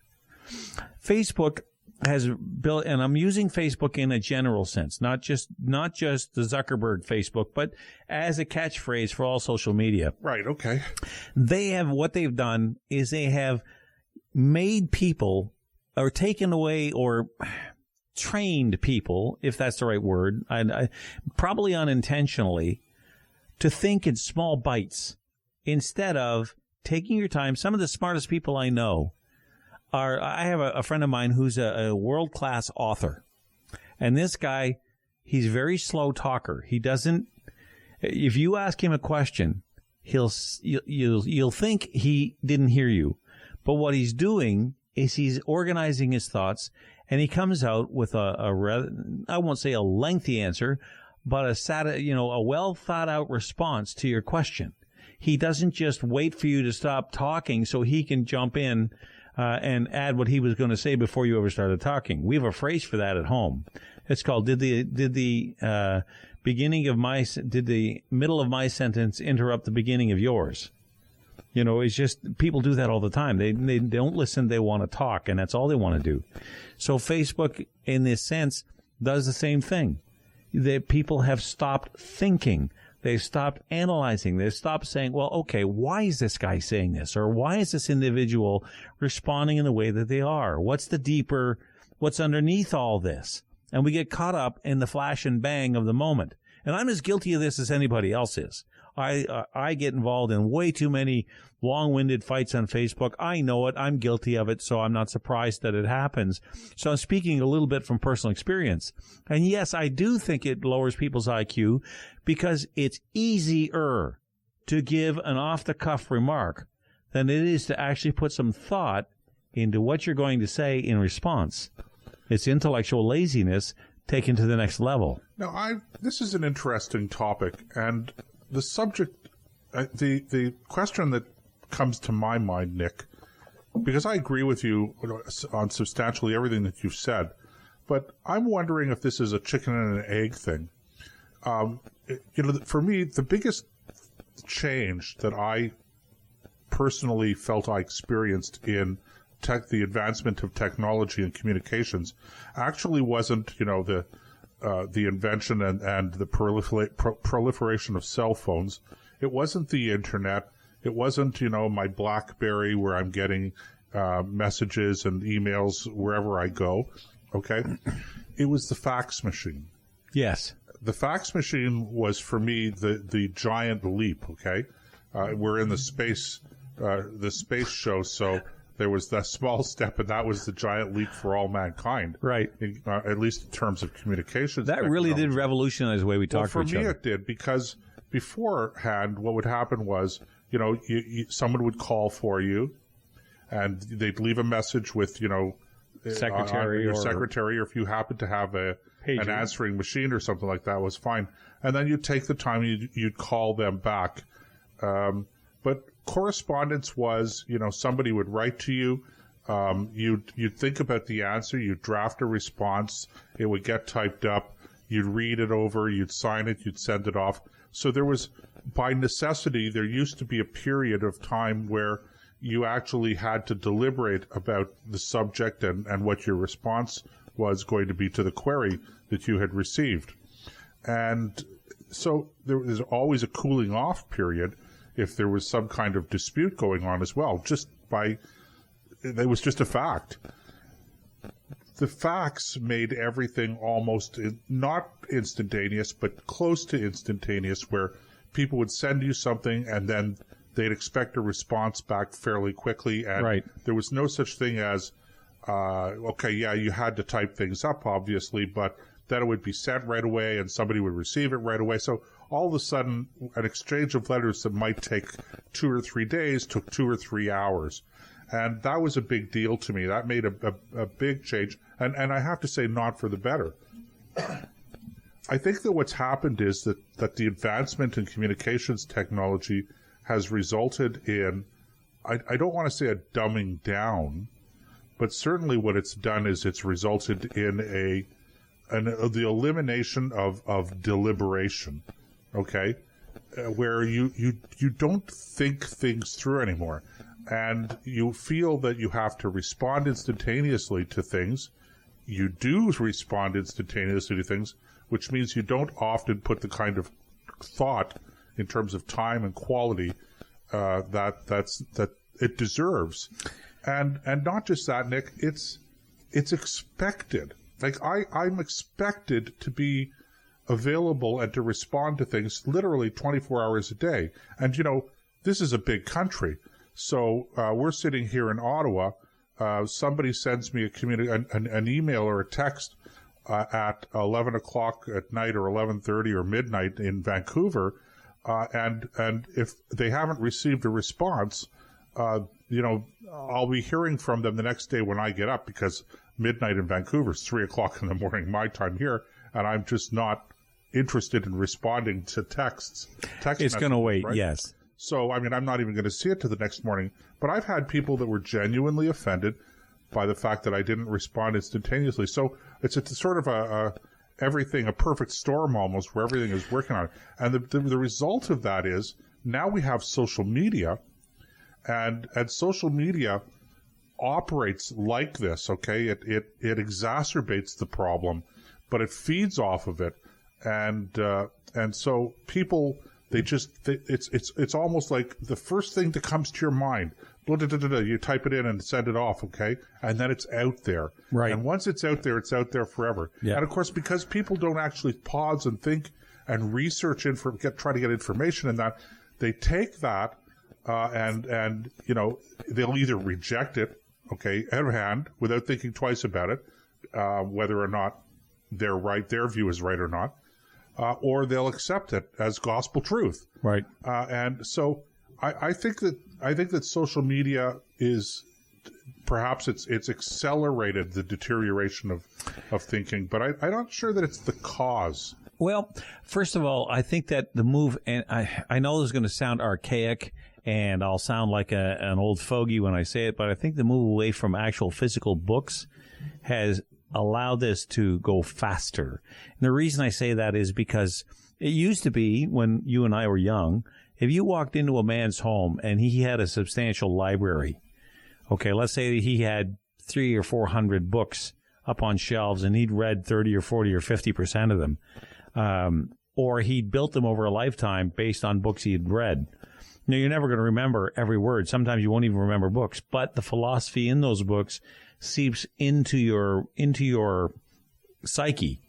Facebook has built, and I'm using Facebook in a general sense, not just the Zuckerberg Facebook, but as a catchphrase for all social media. Right. Okay. What they've done is they have made people, or taken away, or trained people, if that's the right word, probably unintentionally, to think in small bites instead of taking your time. Some of the smartest people I know I have a friend of mine who's a world-class author. And this guy, he's a very slow talker. He doesn't, if you ask him a question, you'll think he didn't hear you. But what he's doing is he's organizing his thoughts, and he comes out with I won't say a lengthy answer, but a well thought out response to your question. He doesn't just wait for you to stop talking so he can jump in and add what he was going to say before you ever started talking. We have a phrase for that at home. It's called did the middle of my sentence interrupt the beginning of yours? You know, it's just, people do that all the time. They don't listen, they want to talk, and that's all they want to do. So Facebook, in this sense, does the same thing. People have stopped thinking. They've stopped analyzing. They've stopped saying, well, okay, why is this guy saying this? Or why is this individual responding in the way that they are? What's underneath all this? And we get caught up in the flash and bang of the moment. And I'm as guilty of this as anybody else is. I get involved in way too many long-winded fights on Facebook. I know it. I'm guilty of it, so I'm not surprised that it happens. So I'm speaking a little bit from personal experience. And yes, I do think it lowers people's IQ, because it's easier to give an off-the-cuff remark than it is to actually put some thought into what you're going to say in response. It's intellectual laziness taken to the next level. Now, this is an interesting topic, and the subject, the question that comes to my mind, Nick, because I agree with you on substantially everything that you've said, but I'm wondering if this is a chicken and an egg thing. For me, the biggest change that I personally felt I experienced in the advancement of technology and communications actually wasn't, the invention and the proliferation of cell phones. It wasn't the internet. It wasn't, my BlackBerry where I'm getting messages and emails wherever I go. Okay. It was the fax machine. Yes. The fax machine was, for me, the giant leap. Okay. We're in the space show, so there was that small step, and that was the giant leap for all mankind. Right. At least in terms of communications. That really did revolutionize the way we talk to each other. For me, it did, because beforehand, what would happen was, someone would call for you, and they'd leave a message with, secretary, your secretary, or if you happened to have an answering machine or something like that, was fine. And then you'd take the time, you'd call them back. But correspondence was, somebody would write to you, you'd think about the answer, you'd draft a response, it would get typed up, you'd read it over, you'd sign it, you'd send it off. So there was, by necessity, there used to be a period of time where you actually had to deliberate about the subject and what your response was going to be to the query that you had received. And so there was always a cooling off period if there was some kind of dispute going on as well, it was just a fact. The fax made everything almost not instantaneous, but close to instantaneous, where people would send you something and then they'd expect a response back fairly quickly. And there was no such thing as, you had to type things up, obviously, but then it would be sent right away and somebody would receive it right away. So all of a sudden, an exchange of letters that might take 2 or 3 days took 2 or 3 hours. And that was a big deal to me. That made a big change. And I have to say, not for the better. I think that what's happened is that the advancement in communications technology has resulted in, I don't want to say a dumbing down, but certainly what it's done is it's resulted in the elimination of deliberation, okay? Where you don't think things through anymore. And you feel that you have to respond instantaneously to things. You do respond instantaneously to things, which means you don't often put the kind of thought in terms of time and quality that it deserves. And not just that, Nick, it's expected. Like I'm expected to be available and to respond to things literally 24 hours a day. And this is a big country. So we're sitting here in Ottawa. Somebody sends me an email or a text at 11 o'clock at night or 11:30 or midnight in Vancouver, and if they haven't received a response, I'll be hearing from them the next day when I get up, because midnight in Vancouver is 3 o'clock in the morning my time here, and I'm just not interested in responding to text it's going to wait, right? Yes. So, I'm not even going to see it till the next morning. But I've had people that were genuinely offended by the fact that I didn't respond instantaneously. So it's sort of a perfect storm almost, where everything is working on it. And the result of that is now we have social media, and social media operates like this, okay? It exacerbates the problem, but it feeds off of it. And so people... it's almost like the first thing that comes to your mind, you type it in and send it off, okay? And then it's out there. Right. And once it's out there forever. Yeah. And of course, because people don't actually pause and think and research try to get information in that, they take that and they'll either reject it, okay, out of hand without thinking twice about it, whether or not they're right, their view is right or not. Or they'll accept it as gospel truth. Right. And so I think that social media is perhaps it's accelerated the deterioration of thinking, but I'm not sure that it's the cause. Well, first of all, I think that the move, and I know this is going to sound archaic, and I'll sound like an old fogey when I say it, but I think the move away from actual physical books has allow this to go faster. And the reason I say that is because it used to be, when you and I were young, if you walked into a man's home and he had a substantial library, Okay, let's say he had 300 or 400 books up on shelves, and he'd read 30 or 40 or 50% of them. Or he'd built them over a lifetime based on books he had read. Now, you're never going to remember every word. Sometimes you won't even remember books, but the philosophy in those books seeps into your psyche.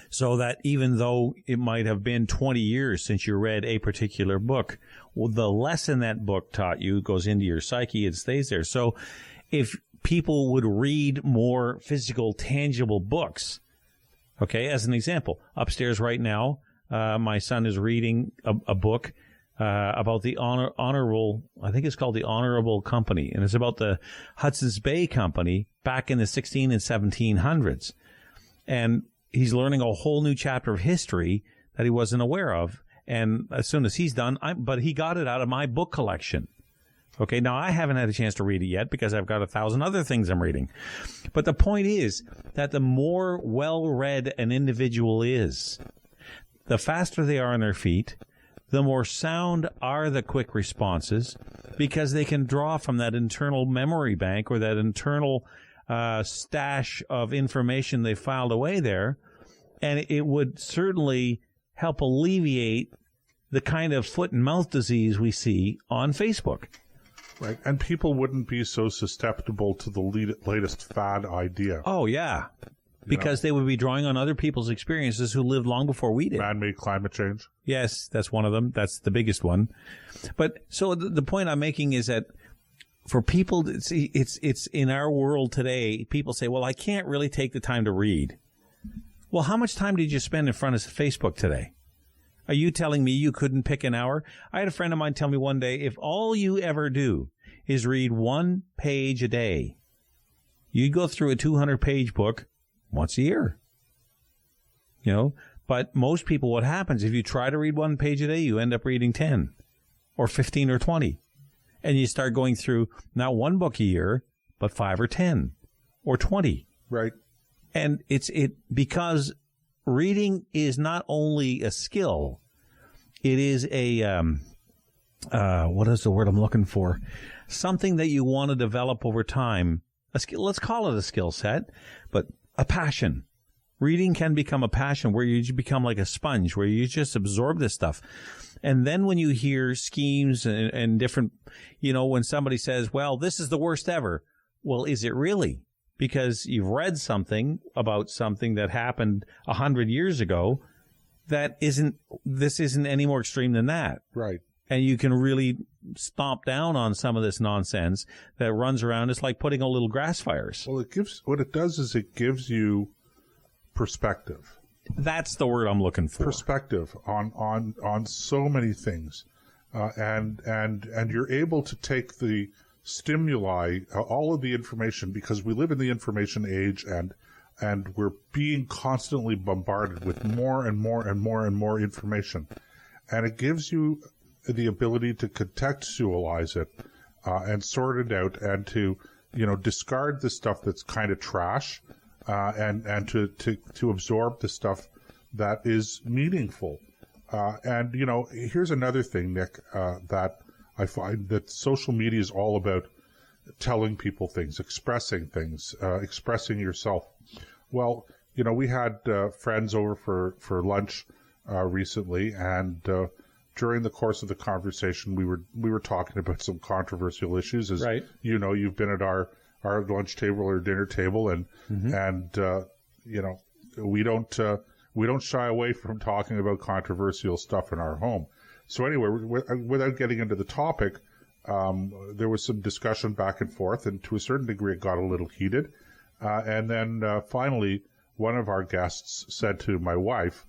So that even though it might have been 20 years since you read a particular book, well, the lesson that book taught you goes into your psyche and stays there. So if people would read more physical, tangible books, okay, as an example, upstairs right now, my son is reading a book about the honorable, I think it's called the Honorable Company, and it's about the Hudson's Bay Company back in the 16 and 1700s. And he's learning a whole new chapter of history that he wasn't aware of. And as soon as he's done, but he got it out of my book collection. Okay, now I haven't had a chance to read it yet because I've got 1,000 other things I'm reading. But the point is that the more well-read an individual is, the faster they are on their feet, the more sound are the quick responses, because they can draw from that internal memory bank or that internal stash of information they filed away there, and it would certainly help alleviate the kind of foot and mouth disease we see on Facebook. Right, and people wouldn't be so susceptible to the latest fad idea. Oh, yeah, because they would be drawing on other people's experiences who lived long before we did. Man-made climate change. Yes, that's one of them. That's the biggest one. But so the point I'm making is that for people, it's in our world today, people say, well, I can't really take the time to read. Well, how much time did you spend in front of Facebook today? Are you telling me you couldn't pick an hour? I had a friend of mine tell me one day, if all you ever do is read one page a day, you'd go through a 200-page book once a year. You know, but most people, what happens, if you try to read one page a day, you end up reading 10 or 15 or 20. And you start going through not one book a year, but 5 or 10 or 20. Right. And it's because reading is not only a skill, it is a, what is the word I'm looking for? Something that you want to develop over time. A skill, let's call it a skill set, but a passion. Reading can become a passion where you become like a sponge, where you just absorb this stuff. And then when you hear schemes and different, you know, when somebody says, well, this is the worst ever. Well, is it really? Because you've read something about something that happened 100 years ago this isn't any more extreme than that. Right. And you can really stomp down on some of this nonsense that runs around. It's like putting out little grass fires. Well, what it does is it gives you perspective. That's the word I'm looking for. Perspective on so many things. And you're able to take the stimuli, all of the information, because we live in the information age, and we're being constantly bombarded with more and more and more and more information. And it gives you the ability to contextualize it and sort it out, and to, you know, discard the stuff that's kind of trash, and to absorb the stuff that is meaningful. And, you know, here's another thing, Nick, that I find that social media is all about telling people things, expressing yourself. Well, you know, we had friends over for lunch recently, and during the course of the conversation, we were talking about some controversial issues. As right. You know, you've been at our lunch table or dinner table, and you know, we don't shy away from talking about controversial stuff in our home. So anyway, without getting into the topic, there was some discussion back and forth, and to a certain degree, it got a little heated. And then finally, one of our guests said to my wife,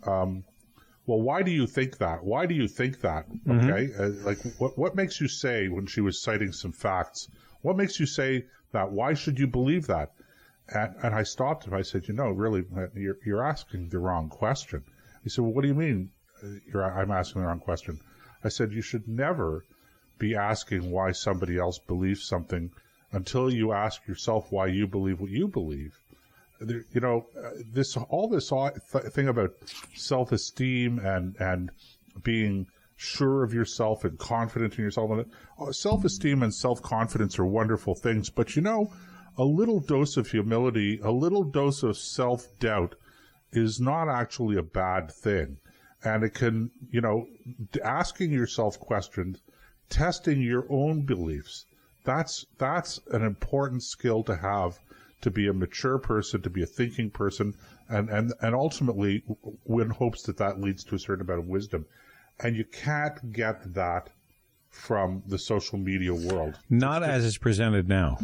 well, why do you think that? Why do you think that? Okay. Like, what makes you say, when she was citing some facts, what makes you say that? Why should you believe that? And I stopped him. I said, you know, really, you're asking the wrong question. He said, well, what do you mean I'm asking the wrong question? I said, you should never be asking why somebody else believes something until you ask yourself why you believe what you believe. You know, this thing about self-esteem and being sure of yourself and confident in yourself. Self-esteem and self-confidence are wonderful things, but a little dose of humility, a little dose of self-doubt is not actually a bad thing. And it can, asking yourself questions, testing your own beliefs, that's an important skill to have, to be a mature person, to be a thinking person, and ultimately in hopes that leads to a certain amount of wisdom. And you can't get that from the social media world. Not as it's presented now.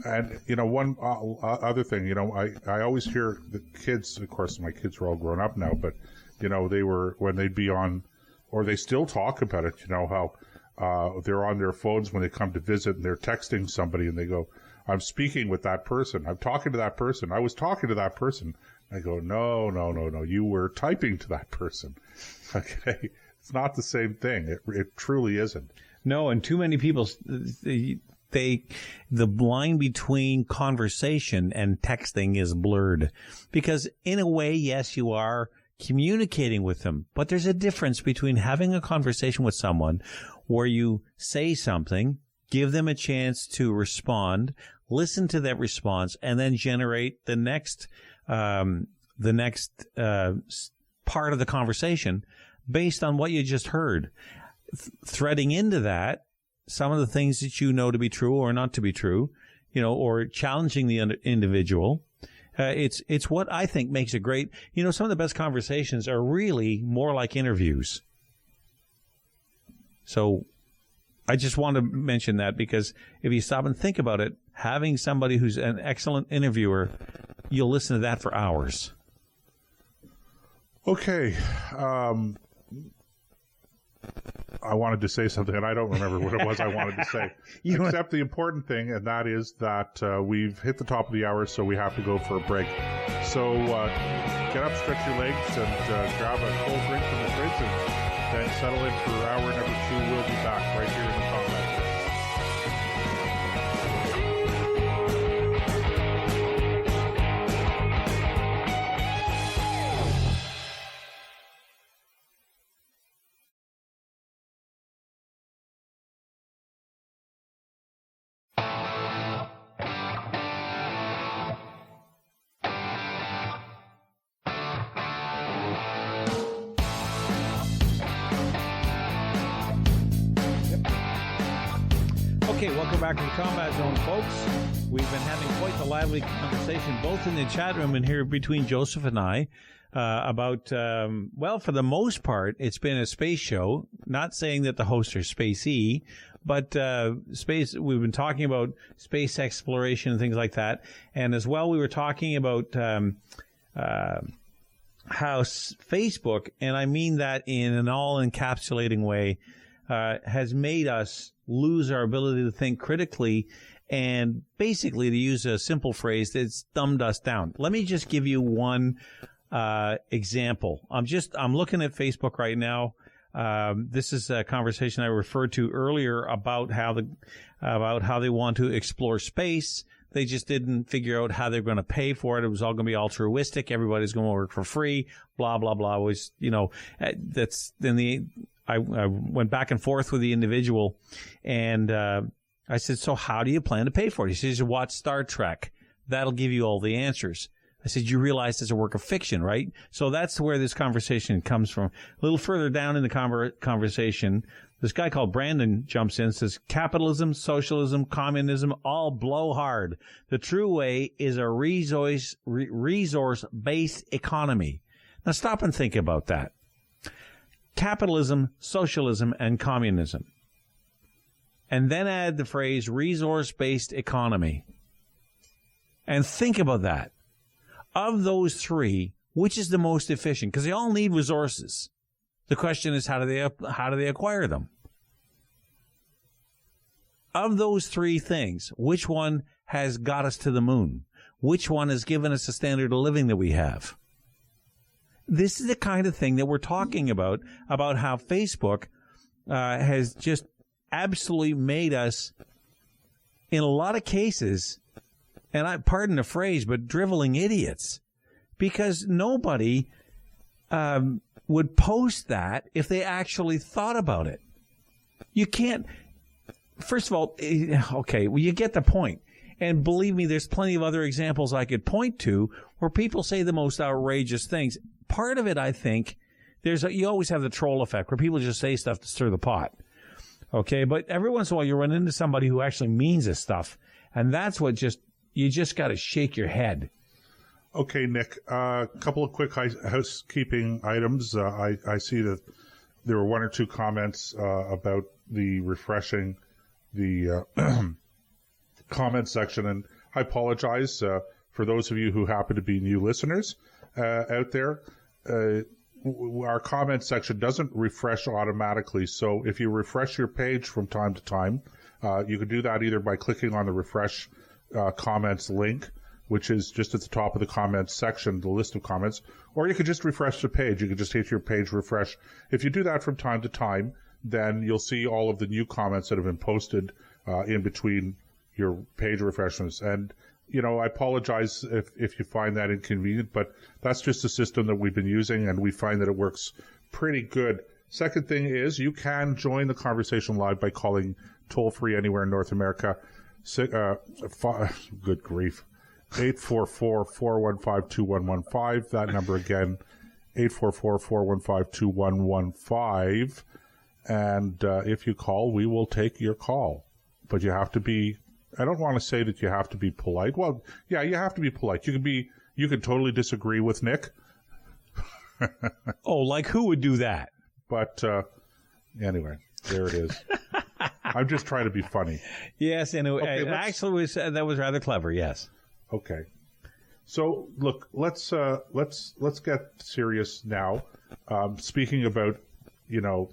And, one other thing, I always hear the kids, of course, my kids are all grown up now, but, they were, when they'd be on, or they still talk about it, how they're on their phones when they come to visit and they're texting somebody and they go, I'm speaking with that person. I'm talking to that person. I was talking to that person. I go, no. You were typing to that person. Okay. It's not the same thing. It truly isn't. No, and too many people, the line between conversation and texting is blurred, because in a way, yes, you are communicating with them, but there's a difference between having a conversation with someone where you say something, give them a chance to respond, listen to that response, and then generate the next part of the conversation based on what you just heard. Threading into that some of the things that you know to be true or not to be true, or challenging the individual. It's what I think makes it great. Some of the best conversations are really more like interviews. So I just want to mention that, because if you stop and think about it, having somebody who's an excellent interviewer, you'll listen to that for hours. Okay. I wanted to say something, and I don't remember what it was I wanted to say, except the important thing, and that is that we've hit the top of the hour, so we have to go for a break. So get up, stretch your legs, and grab a cold drink from the fridge, and then settle in for hour number 2. We'll be back right here in the Combat Show. Okay, welcome back to the Combat Zone, folks. We've been having quite the lively conversation, both in the chat room and here between Joseph and I, about, for the most part, it's been a space show. Not saying that the hosts are spacey, but we've been talking about space exploration and things like that. And as well, we were talking about how Facebook, and I mean that in an all-encapsulating way, has made us lose our ability to think critically, and basically, to use a simple phrase, it's dumbed us down. Let me just give you one example. I'm looking at Facebook right now. This is a conversation I referred to earlier about how they want to explore space. They just didn't figure out how they're going to pay for it. It was all going to be altruistic. Everybody's going to work for free. Blah blah blah. Was that's in the. I went back and forth with the individual, and I said, so how do you plan to pay for it? He says, watch Star Trek. That'll give you all the answers. I said, you realize it's a work of fiction, right? So that's where this conversation comes from. A little further down in the conversation, this guy called Brandon jumps in and says, capitalism, socialism, communism, all blow hard. The true way is a resource-based economy. Now stop and think about that. Capitalism, socialism, and communism. And then add the phrase resource-based economy. And think about that. Of those three, which is the most efficient? Because they all need resources. The question is, how do they acquire them? Of those three things, which one has got us to the moon? Which one has given us the standard of living that we have? This is the kind of thing that we're talking about how Facebook has just absolutely made us, in a lot of cases, and pardon the phrase, but driveling idiots. Because nobody would post that if they actually thought about it. You can't. First of all, okay, well, you get the point. And believe me, there's plenty of other examples I could point to where people say the most outrageous things. Part of it, I think, you always have the troll effect where people just say stuff to stir the pot. Okay, but every once in a while you run into somebody who actually means this stuff, and that's what you just got to shake your head. Okay, Nick, a couple of quick housekeeping items. I see that there were one or two comments about the refreshing the comment section, and I apologize for those of you who happen to be new listeners out there. Our comment section doesn't refresh automatically, so if you refresh your page from time to time, you can do that either by clicking on the refresh comments link, which is just at the top of the comments section, the list of comments, or you could just refresh the page. You could just hit your page refresh. If you do that from time to time, then you'll see all of the new comments that have been posted in between your page refreshments. And, you know, I apologize if you find that inconvenient, but that's just the system that we've been using, and we find that it works pretty good. Second thing is you can join the conversation live by calling toll-free anywhere in North America. Good grief. 844-415-2115. That number again, 844-415-2115. And if you call, we will take your call. But you have to be, I don't want to say that you have to be polite. Well, yeah, you have to be polite. You can totally disagree with Nick. Oh, like who would do that? But anyway, there it is. I'm just trying to be funny. Yes, and actually that was rather clever, yes. Okay. So, look, let's get serious now. Speaking about, you know,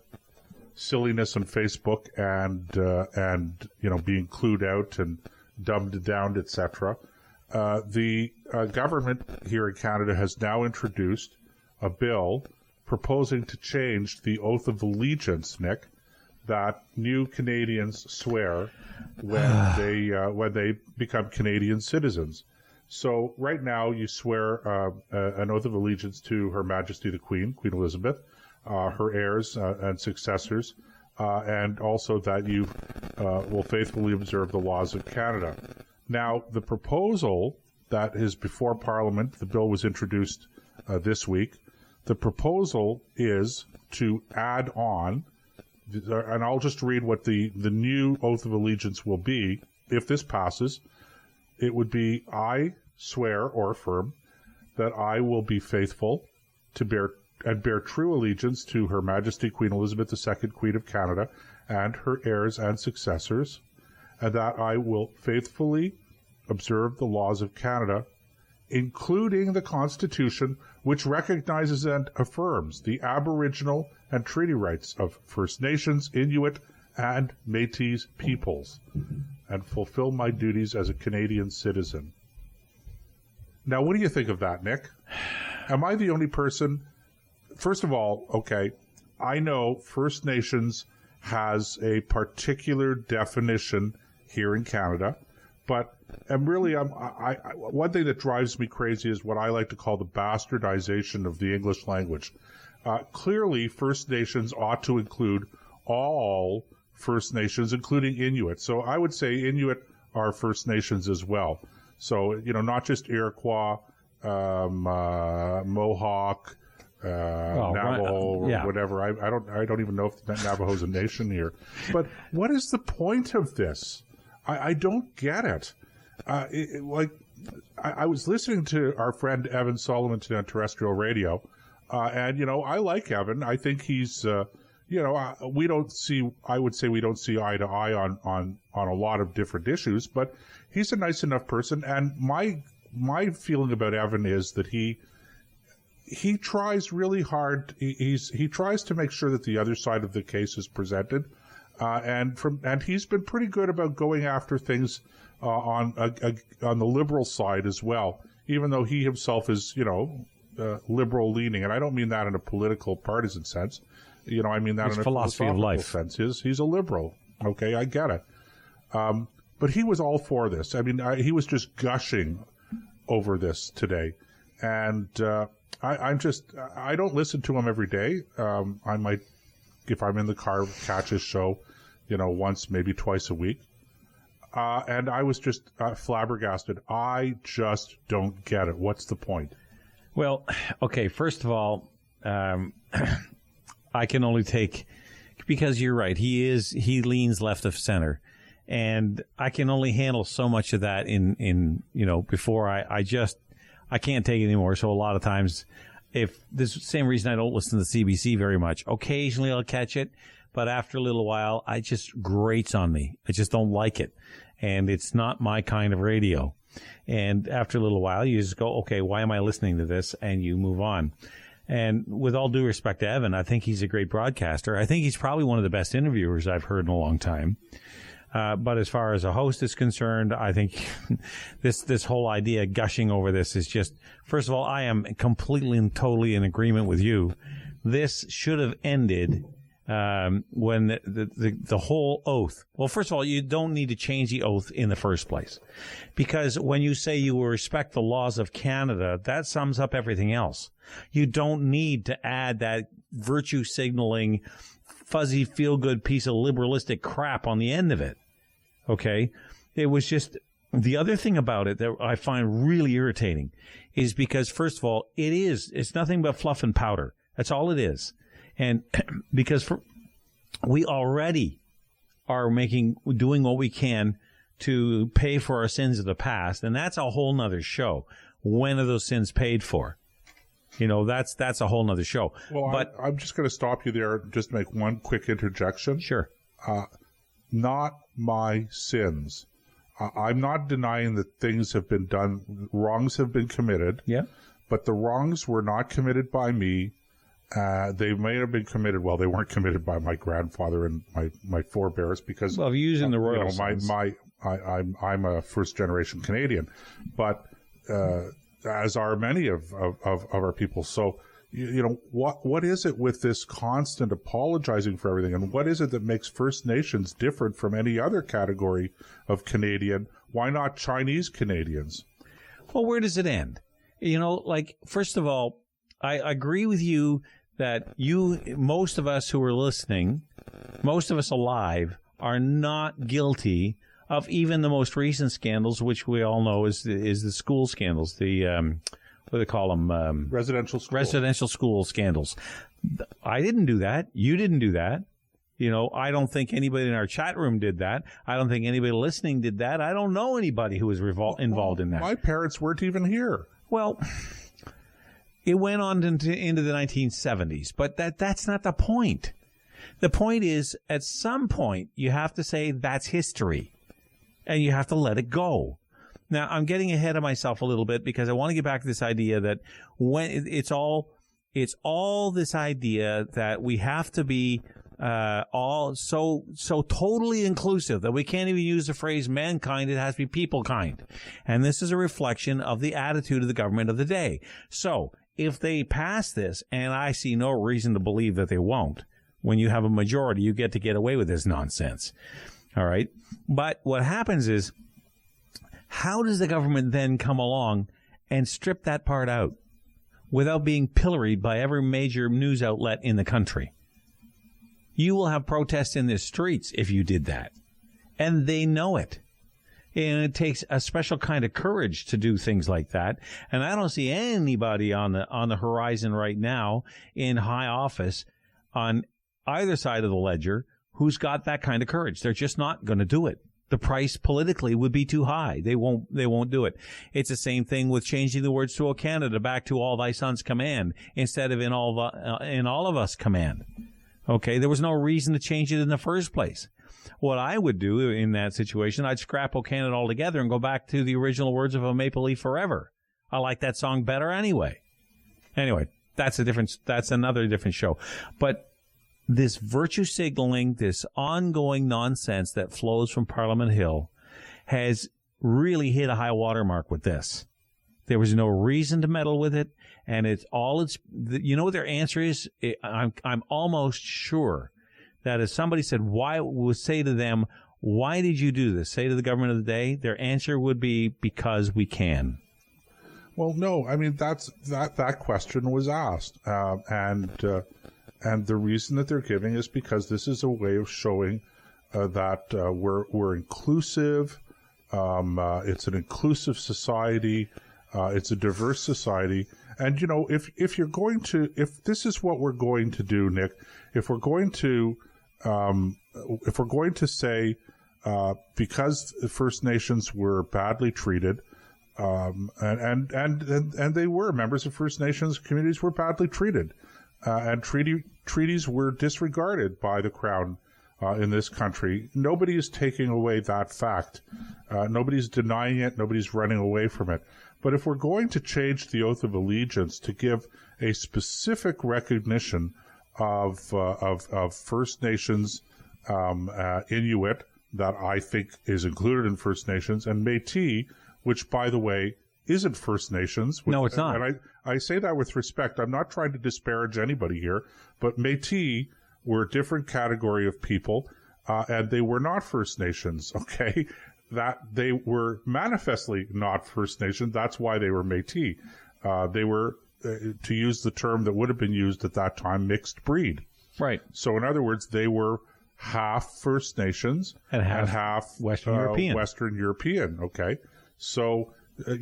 silliness on Facebook and you know, being clued out and dumbed down, etc. The government here in Canada has now introduced a bill proposing to change the oath of allegiance, Nick, that new Canadians swear when they become Canadian citizens. So right now you swear an oath of allegiance to Her Majesty the Queen Elizabeth, her heirs and successors, and also that you will faithfully observe the laws of Canada. Now, the proposal that is before Parliament, the bill was introduced this week. The proposal is to add on, and I'll just read what the new oath of allegiance will be. If this passes, it would be, I swear or affirm that I will be faithful to bear true allegiance to Her Majesty Queen Elizabeth II, Queen of Canada, and her heirs and successors, and that I will faithfully observe the laws of Canada, including the Constitution, which recognizes and affirms the Aboriginal and treaty rights of First Nations, Inuit, and Métis peoples, and fulfill my duties as a Canadian citizen. Now, what do you think of that, Nick? Am I the only person? First of all, okay, I know First Nations has a particular definition here in Canada, but one thing that drives me crazy is what I like to call the bastardization of the English language. Clearly, First Nations ought to include all First Nations, including Inuit. So I would say Inuit are First Nations as well. So, you know, not just Iroquois, Mohawk, Navajo, yeah, whatever. I don't even know if Navajo's a nation here. But what is the point of this? I don't get it. I was listening to our friend Evan Solomon today on terrestrial radio, and you know, I like Evan. I think he's, you know, I would say we don't see eye to eye on a lot of different issues, but he's a nice enough person. And my feeling about Evan is that he tries really hard. He tries to make sure that the other side of the case is presented, and he's been pretty good about going after things on the liberal side as well. Even though he himself is, you know, liberal leaning, and I don't mean that in a political partisan sense. You know, I mean that in a philosophy of life sense. He's a liberal. Okay, I get it. But he was all for this. I mean, he was just gushing over this today. And I don't listen to him every day. I might, if I'm in the car, catch his show, once, maybe twice a week. And I was just flabbergasted. I just don't get it. What's the point? Well, okay, first of all, I can only take, because you're right, he leans left of center. And I can only handle so much of that before I can't take it anymore. So a lot of times, if this is the same reason I don't listen to the CBC very much, occasionally I'll catch it, but after a little while, it just grates on me. I just don't like it. And it's not my kind of radio. And after a little while, you just go, okay, why am I listening to this? And you move on. And with all due respect to Evan, I think he's a great broadcaster. I think he's probably one of the best interviewers I've heard in a long time. But as far as a host is concerned, I think this whole idea gushing over this is just, first of all, I am completely and totally in agreement with you. This should have ended when the whole oath. Well, first of all, you don't need to change the oath in the first place, because when you say you will respect the laws of Canada, that sums up everything else. You don't need to add that virtue signaling, fuzzy, feel-good piece of liberalistic crap on the end of it. Okay? It was just, the other thing about it that I find really irritating is because, first of all, it's nothing but fluff and powder. That's all it is. And because we already are doing what we can to pay for our sins of the past, and that's a whole nother show. When are those sins paid for? That's a whole nother show. Well, but I'm just going to stop you there, just to make one quick interjection. Sure. Not my sins. I'm not denying that things have been done, wrongs have been committed. Yeah. But the wrongs were not committed by me. They may have been committed. Well, they weren't committed by my grandfather and my forebears, because you're using the royal sense. I'm a first generation Canadian, but as are many of our people. So what is it with this constant apologizing for everything, and what is it that makes First Nations different from any other category of Canadian? Why not Chinese Canadians? Well, where does it end? First of all, I agree with you that most of us who are listening, most of us alive, are not guilty of even the most recent scandals, which we all know is the school scandals, the what do they call them? Residential school scandals. I didn't do that. You didn't do that. I don't think anybody in our chat room did that. I don't think anybody listening did that. I don't know anybody who was involved in that. My parents weren't even here. Well, it went on into the 1970s, but that's not the point. The point is, at some point, you have to say that's history, and you have to let it go. Now, I'm getting ahead of myself a little bit because I want to get back to this idea that when it's all this idea that we have to be all so totally inclusive that we can't even use the phrase mankind. It has to be people kind. And this is a reflection of the attitude of the government of the day. So if they pass this, and I see no reason to believe that they won't, when you have a majority, you get away with this nonsense. All right. But what happens is, how does the government then come along and strip that part out without being pilloried by every major news outlet in the country? You will have protests in the streets if you did that. And they know it. And it takes a special kind of courage to do things like that. And I don't see anybody on the horizon right now in high office on either side of the ledger who's got that kind of courage. They're just not going to do it. The price politically would be too high. They won't do it. It's the same thing with changing the words to O Canada back to all thy sons command instead of in all of us command. Okay, there was no reason to change it in the first place. What I would do in that situation, I'd scrap O Canada altogether and go back to the original words of A Maple Leaf Forever. I like that song better anyway. Anyway, that's another different show. But this virtue signaling, this ongoing nonsense that flows from Parliament Hill has really hit a high watermark with this. There was no reason to meddle with it, and you know what their answer is? I'm almost sure that if somebody said, say to them, why did you do this? Say to the government of the day, their answer would be, because we can. Well, no, I mean that question was asked, and the reason that they're giving is because this is a way of showing that we're inclusive. It's an inclusive society. It's a diverse society. And if this is what we're going to do, Nick, if we're going to say because the First Nations were badly treated. And they were members of First Nations communities were badly treated, and treaties were disregarded by the Crown in this country. Nobody is taking away that fact. Nobody's denying it. Nobody's running away from it. But if we're going to change the oath of allegiance to give a specific recognition of First Nations, Inuit, that I think is included in First Nations, and Métis, which, by the way, isn't First Nations. No, it's not. And I say that with respect. I'm not trying to disparage anybody here, but Métis were a different category of people, and they were not First Nations, okay? That they were manifestly not First Nation. That's why they were Métis. They were, to use the term that would have been used at that time, mixed breed. Right. So, in other words, they were half First Nations and half Western European. Western European, okay? So, but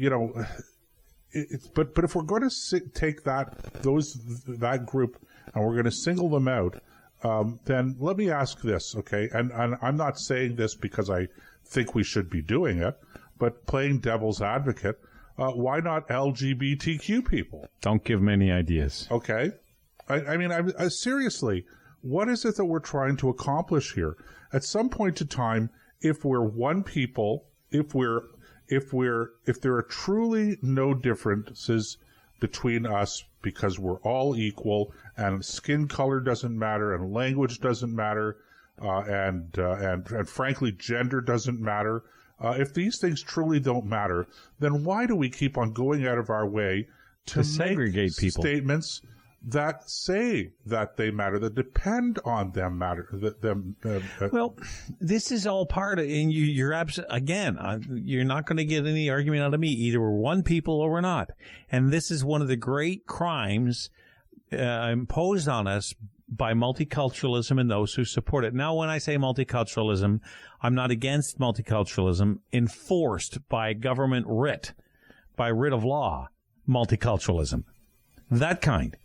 if we're going to take that group and we're going to single them out, then let me ask this, okay? And I'm not saying this because I think we should be doing it, but playing devil's advocate, why not LGBTQ people? Don't give me any ideas. Okay. I mean, seriously, what is it that we're trying to accomplish here? At some point in time, if we're one people, if there are truly no differences between us because we're all equal and skin color doesn't matter and language doesn't matter, and frankly, gender doesn't matter. If these things truly don't matter, then why do we keep on going out of our way to segregate people? Statements that say that they matter, that depend on them matter. Well, this is all part of, and you're again, you're not going to get any argument out of me. Either we're one people or we're not. And this is one of the great crimes imposed on us by multiculturalism and those who support it. Now, when I say multiculturalism, I'm not against multiculturalism enforced by government writ, by writ of law, multiculturalism. That kind.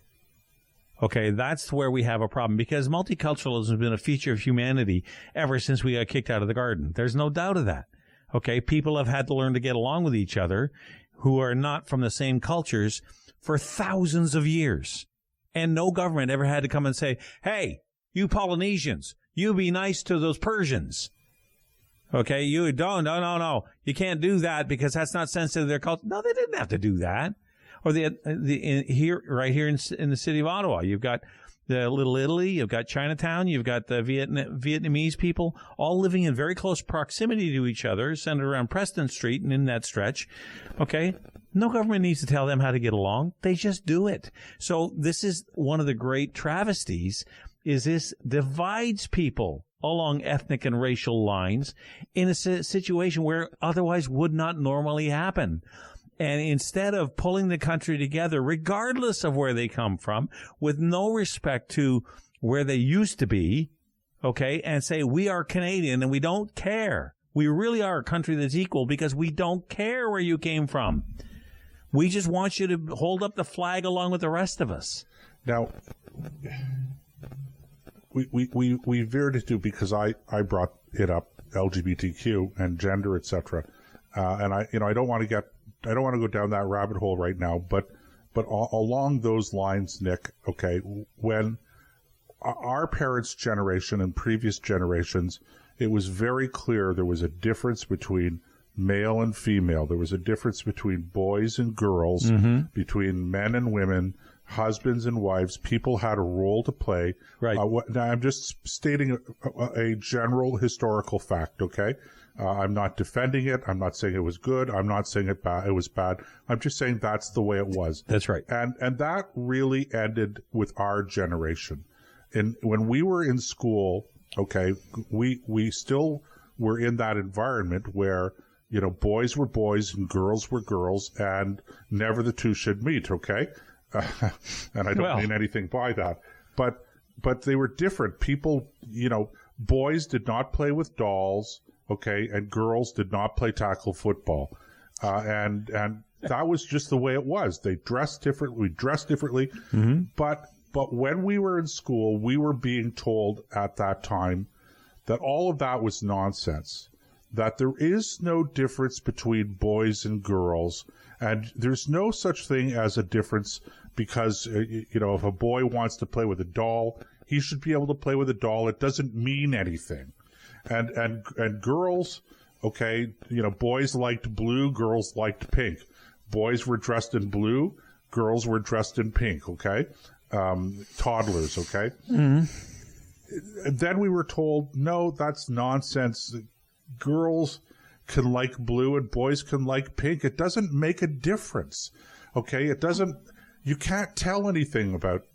Okay, that's where we have a problem, because multiculturalism has been a feature of humanity ever since we got kicked out of the garden. There's no doubt of that. Okay, people have had to learn to get along with each other who are not from the same cultures for thousands of years. And no government ever had to come and say, hey, you Polynesians, you be nice to those Persians. Okay, you don't, no. You can't do that because that's not sensitive to their culture. No, they didn't have to do that. Or right here in the city of Ottawa, you've got the Little Italy, you've got Chinatown, you've got the Vietnamese people, all living in very close proximity to each other, centered around Preston Street and in that stretch. Okay, no government needs to tell them how to get along; they just do it. So this is one of the great travesties: is this divides people along ethnic and racial lines in a situation where otherwise would not normally happen. And instead of pulling the country together, regardless of where they come from, with no respect to where they used to be, okay, and say, we are Canadian and we don't care. We really are a country that's equal because we don't care where you came from. We just want you to hold up the flag along with the rest of us. Now, we veered into, because I brought it up, LGBTQ and gender, etc. And I don't want to go down that rabbit hole right now, but along those lines, Nick, okay, when our parents' generation and previous generations, it was very clear there was a difference between male and female. There was a difference between boys and girls, between men and women, husbands and wives. People had a role to play. Right. Now, I'm just stating a general historical fact, okay? I'm not defending it. I'm not saying it was good. I'm not saying it was bad. I'm just saying that's the way it was. That's right. And that really ended with our generation. And when we were in school, okay, we still were in that environment where boys were boys and girls were girls, and never the two should meet. Okay, and I don't mean anything by that, but they were different. People, boys did not play with dolls, okay, and girls did not play tackle football, and that was just the way it was. They dressed differently. We dressed differently, but when we were in school, we were being told at that time that all of that was nonsense. That there is no difference between boys and girls, and there's no such thing as a difference because, if a boy wants to play with a doll, he should be able to play with a doll. It doesn't mean anything. And girls, okay, boys liked blue, girls liked pink. Boys were dressed in blue, girls were dressed in pink, okay? Toddlers, okay? Mm-hmm. Then we were told, no, that's nonsense. Girls can like blue and boys can like pink. It doesn't make a difference. Okay? You can't tell anything about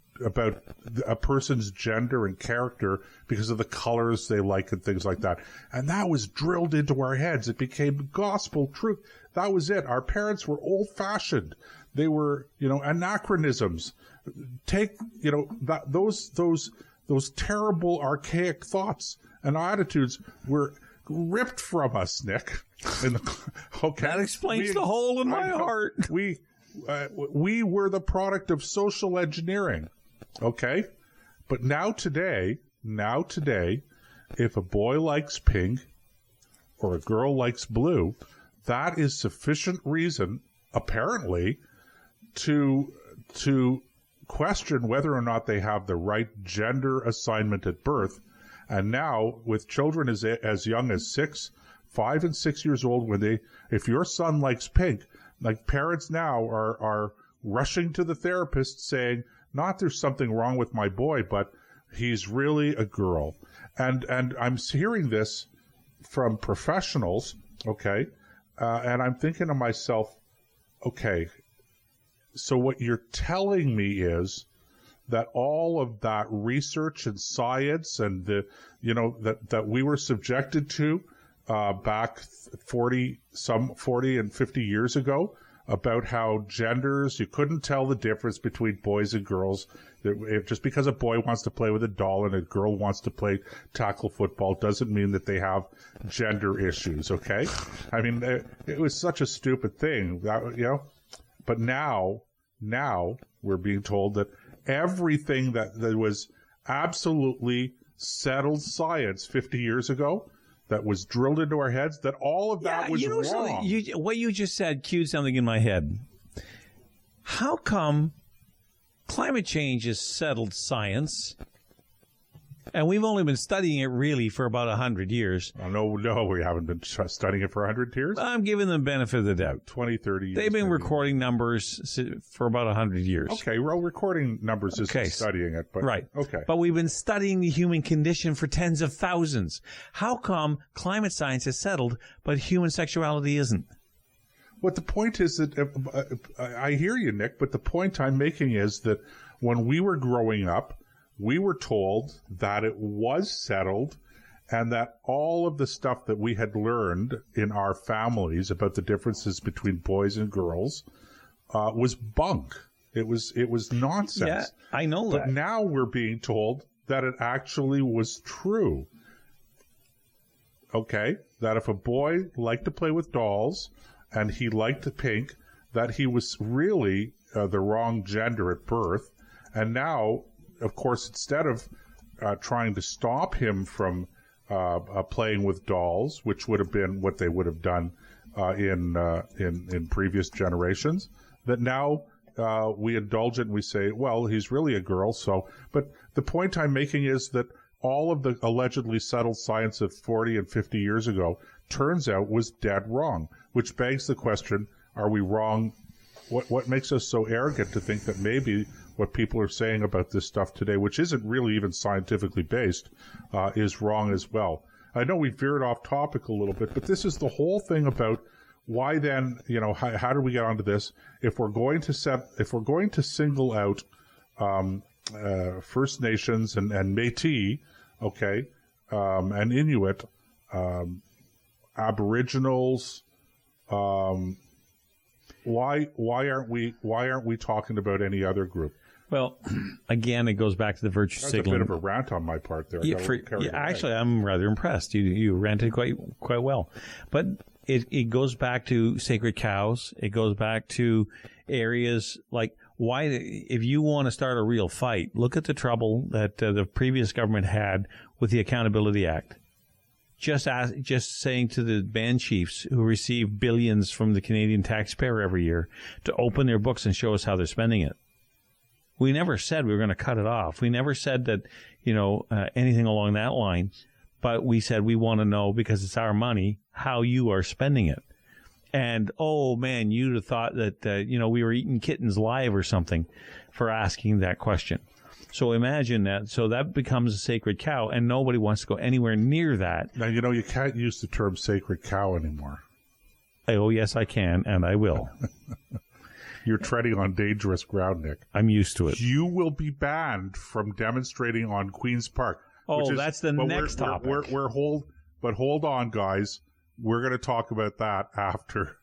a person's gender and character because of the colors they like and things like that. And that was drilled into our heads. It became gospel truth. That was it. Our parents were old-fashioned. They were, anachronisms. Take, those terrible archaic thoughts and attitudes were ripped from us, Nick. Okay, that explains the hole in my heart. We were the product of social engineering. Okay, but now today, if a boy likes pink or a girl likes blue, that is sufficient reason, apparently, to question whether or not they have the right gender assignment at birth. And now, with children as young as 5 and 6 years old, if your son likes pink, like parents now are rushing to the therapist saying, not there's something wrong with my boy, but he's really a girl. And I'm hearing this from professionals, okay, and I'm thinking to myself, okay, so what you're telling me is that all of that research and science and that we were subjected to back 40 and 50 years ago about how genders, you couldn't tell the difference between boys and girls. Just because a boy wants to play with a doll and a girl wants to play tackle football doesn't mean that they have gender issues, okay? I mean, it was such a stupid thing, but now we're being told that everything that was absolutely settled science 50 years ago that was drilled into our heads, that all of that was wrong. What you just said cued something in my head. How come climate change is settled science, and we've only been studying it really for about 100 years? No, we haven't been studying it for 100 years. I'm giving them the benefit of the doubt. 20, 30 years. They've been recording numbers for about 100 years. Okay, well, recording numbers isn't studying it. But, right. Okay. But we've been studying the human condition for tens of thousands. How come climate science is settled, but human sexuality isn't? What the point is that, I hear you, Nick, but the point I'm making is that when we were growing up, we were told that it was settled and that all of the stuff that we had learned in our families about the differences between boys and girls was bunk. It was nonsense. Yeah, I know that. But now we're being told that it actually was true. Okay? That if a boy liked to play with dolls and he liked the pink, that he was really the wrong gender at birth. And now, of course, instead of trying to stop him from playing with dolls, which would have been what they would have done in previous generations, that now we indulge it and we say, well, he's really a girl. So, but the point I'm making is that all of the allegedly settled science of 40 and 50 years ago turns out was dead wrong, which begs the question, are we wrong? What makes us so arrogant to think that maybe what people are saying about this stuff today, which isn't really even scientifically based, is wrong as well? I know we veered off topic a little bit, but this is the whole thing about why then, how do we get onto this? If we're going to single out First Nations and Métis, okay, and Inuit, Aboriginals, why aren't we talking about any other group? Well, again, it goes back to the virtue That's signaling. a bit of a rant on my part there. Actually, I'm rather impressed. You ranted quite well, but it goes back to sacred cows. It goes back to areas like why, if you want to start a real fight, look at the trouble that the previous government had with the Accountability Act. Just saying to the band chiefs who receive billions from the Canadian taxpayer every year to open their books and show us how they're spending it. We never said we were going to cut it off. We never said that, anything along that line. But we said we want to know, because it's our money, how you are spending it. And, oh, man, you'd have thought that, we were eating kittens live or something for asking that question. So imagine that. So that becomes a sacred cow, and nobody wants to go anywhere near that. Now, you can't use the term sacred cow anymore. Oh, yes, I can, and I will. You're treading on dangerous ground, Nick. I'm used to it. You will be banned from demonstrating on Queen's Park. Oh, that's the next topic. But hold on, guys. We're going to talk about that after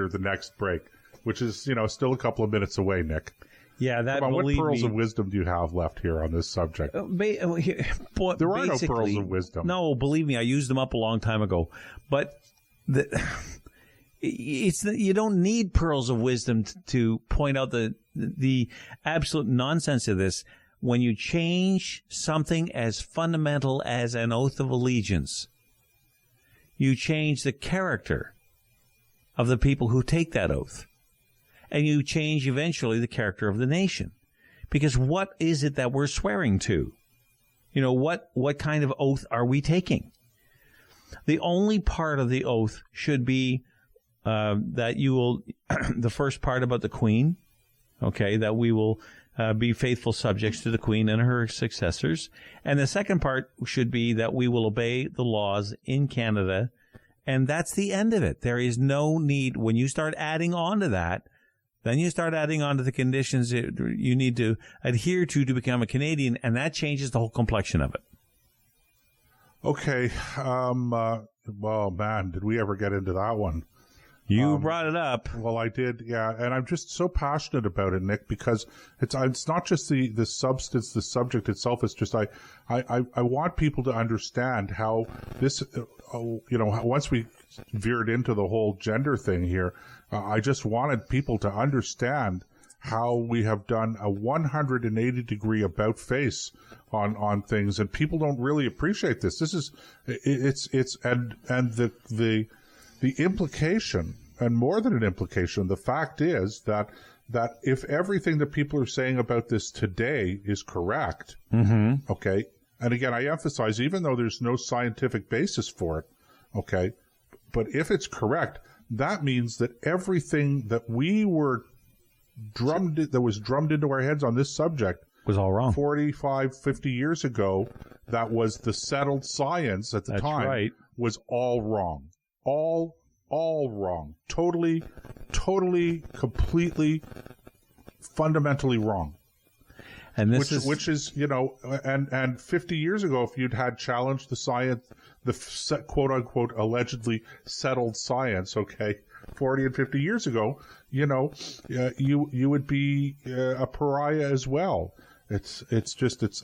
the next break, which is, still a couple of minutes away, Nick. Yeah, that. Come on, what pearls of wisdom do you have left here on this subject? There are no pearls of wisdom. No, believe me, I used them up a long time ago. But you don't need pearls of wisdom to point out the absolute nonsense of this. When you change something as fundamental as an oath of allegiance, you change the character of the people who take that oath. And you change eventually the character of the nation. Because what is it that we're swearing to? What kind of oath are we taking? The only part of the oath should be that you will, the first part about the Queen, okay, that we will be faithful subjects to the Queen and her successors. And the second part should be that we will obey the laws in Canada. And that's the end of it. There is no need. When you start adding on to that, then you start adding on to the conditions you need to adhere to become a Canadian, and that changes the whole complexion of it. Okay. Well, man, did we ever get into that one? You brought it up. Well, I did, yeah. And I'm just so passionate about it, Nick, because it's not just the substance, the subject itself. It's just I want people to understand how this, once we veered into the whole gender thing here, I just wanted people to understand how we have done a 180-degree about face on things, and people don't really appreciate this. This is the implication, and more than an implication, the fact is that if everything that people are saying about this today is correct, okay, and again, I emphasize, even though there's no scientific basis for it, okay, but if it's correct, that means that everything that was drummed into our heads on this subject was all wrong. 45, 50 years ago, that was the settled science at the time, right, was all wrong. All wrong. Totally, completely, fundamentally wrong. And which is, and 50 years ago, if you'd had challenged the science, the quote unquote allegedly settled science, okay, 40 and 50 years ago, you would be a pariah as well. It's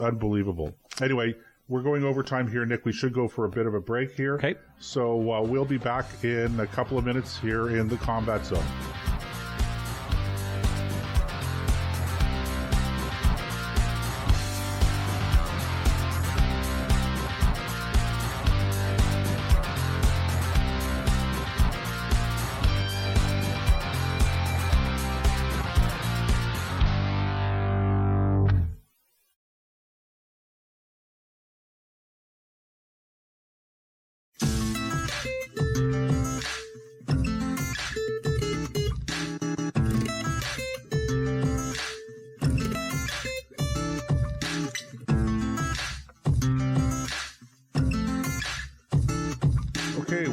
unbelievable. Anyway, we're going over time here, Nick. We should go for a bit of a break here. Okay. So we'll be back in a couple of minutes here in the Combat Zone.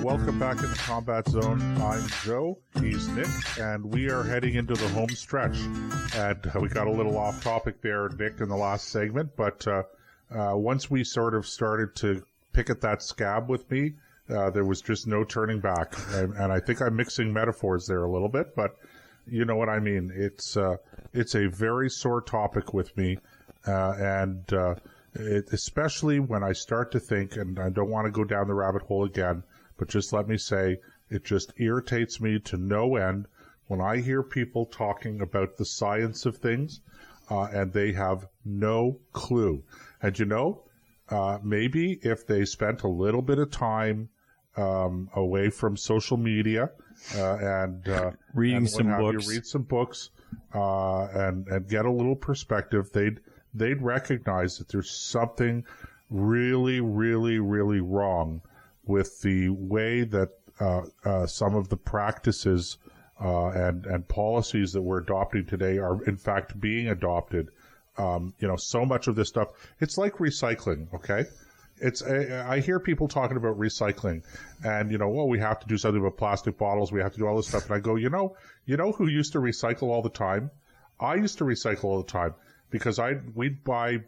Welcome back in the Combat Zone. I'm Joe, he's Nick, and we are heading into the home stretch. And we got a little off topic there, Nick, in the last segment, but once we sort of started to pick at that scab with me There was just no turning back. And I think I'm mixing metaphors there a little bit, but you know what I mean. It's a very sore topic with me, especially when I start to think, and I don't want to go down the rabbit hole again, but just let me say, it just irritates me to no end when I hear people talking about the science of things, and they have no clue. And maybe if they spent a little bit of time away from social media and reading some books, read some books, and get a little perspective, they'd recognize that there's something really, really, really wrong with the way that some of the practices and policies that we're adopting today are in fact being adopted. So much of this stuff, it's like recycling, okay? I hear people talking about recycling and, we have to do something about plastic bottles. We have to do all this stuff. And I go, you know who used to recycle all the time? I used to recycle all the time because we'd buy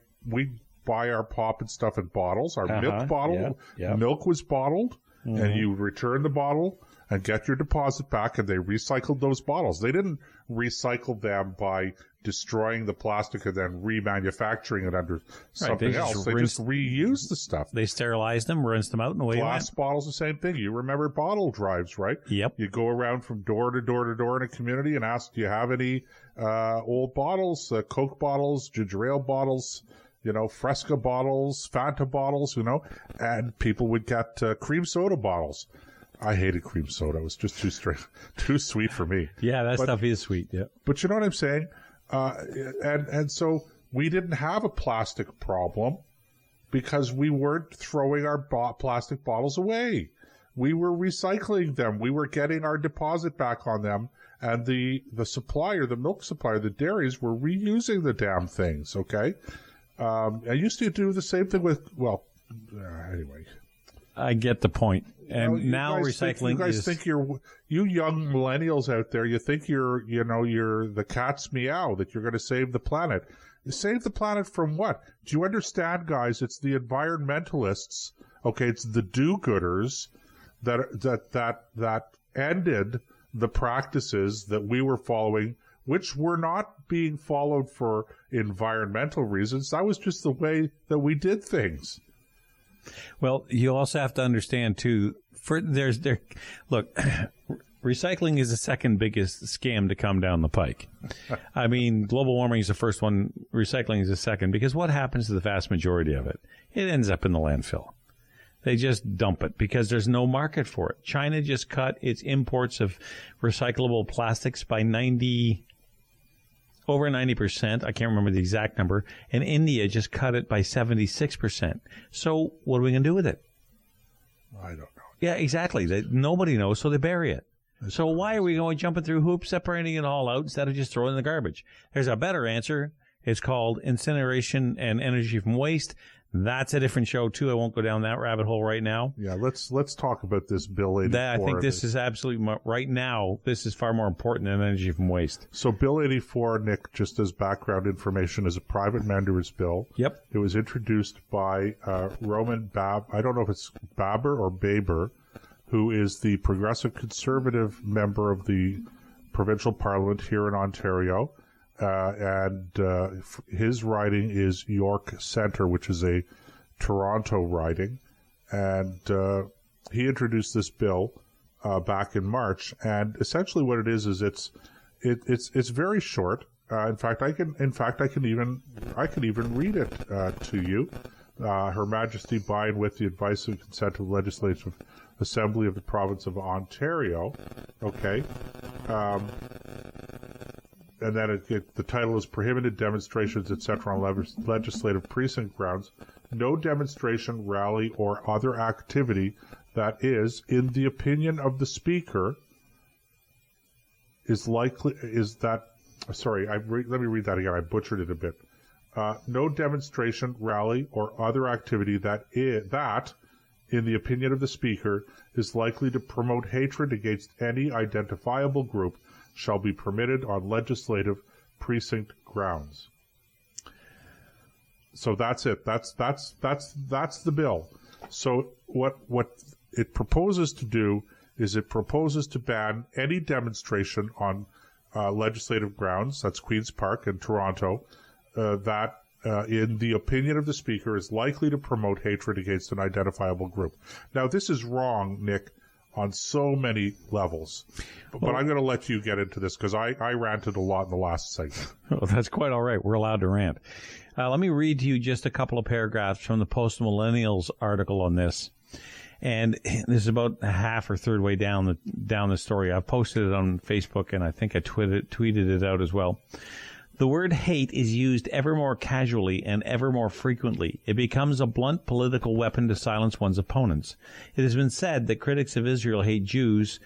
our pop and stuff in bottles. Our milk bottle, milk was bottled, and you return the bottle and get your deposit back, and they recycled those bottles. They didn't recycle them by destroying the plastic and then remanufacturing it under something else. They just reused the stuff. They sterilized them, rinsed them out, and away you went. Glass bottles, the same thing. You remember bottle drives, right? Yep. You go around from door to door to door in a community and ask, do you have any old bottles, Coke bottles, ginger ale bottles, Fresca bottles, Fanta bottles, and people would get cream soda bottles. I hated cream soda. It was just too sweet for me. Yeah, that stuff is sweet. Yeah. But you know what I'm saying? And so we didn't have a plastic problem because we weren't throwing our plastic bottles away. We were recycling them. We were getting our deposit back on them. And the supplier, the milk supplier, the dairies were reusing the damn things, okay? I used to do the same thing with, anyway. I get the point. And now recycling think you young millennials out there, you think you're the cat's meow, that you're going to save the planet. Save the planet from what? Do you understand, guys? It's the environmentalists, okay? It's the do-gooders that ended the practices that we were following, which were not being followed for environmental reasons. That was just the way that we did things. Well, you also have to understand too. Look, recycling is the second biggest scam to come down the pike. I mean, global warming is the first one. Recycling is the second, because what happens to the vast majority of it? It ends up in the landfill. They just dump it because there's no market for it. China just cut its imports of recyclable plastics by over 90%. I can't remember the exact number. And India just cut it by 76%. So what are we going to do with it? I don't know. Yeah, exactly. Nobody knows, so they bury it. So why are we going jumping through hoops, separating it all out instead of just throwing it in the garbage? There's a better answer. It's called incineration and energy from waste. That's a different show, too. I won't go down that rabbit hole right now. Yeah, let's talk about this Bill 84. I think this is absolutely, right now, this is far more important than energy from waste. So Bill 84, Nick, just as background information, is a private member's bill. Yep. It was introduced by Roman I don't know if it's Baber or Baber, who is the Progressive Conservative member of the provincial parliament here in Ontario. And his riding is York Centre, which is a Toronto riding. And he introduced this bill back in March. And essentially what it is it's very short. In fact, I can even read it to you. Her Majesty, by and with the advice and consent of the Legislative Assembly of the Province of Ontario. Okay. And then the title is Prohibited Demonstrations, etc. on legislative precinct grounds. No demonstration, rally, or other activity that is, in the opinion of the Speaker, let me read that again. I butchered it a bit. No demonstration, rally, or other activity that, in the opinion of the Speaker, is likely to promote hatred against any identifiable group shall be permitted on legislative precinct grounds. So that's it. That's the bill. So what it proposes to do is it proposes to ban any demonstration on legislative grounds, that's Queen's Park in Toronto, that in the opinion of the Speaker is likely to promote hatred against an identifiable group. Now, this is wrong, Nick, on so many levels. But I'm going to let you get into this because I ranted a lot in the last segment. Oh, that's quite all right. We're allowed to rant. Let me read to you just a couple of paragraphs from the Post Millennials article on this. And this is about a half or third way down the story. I've posted it on Facebook, and I think I tweeted it out as well. The word hate is used ever more casually and ever more frequently. It becomes a blunt political weapon to silence one's opponents. It has been said that critics of Israel hate Jews,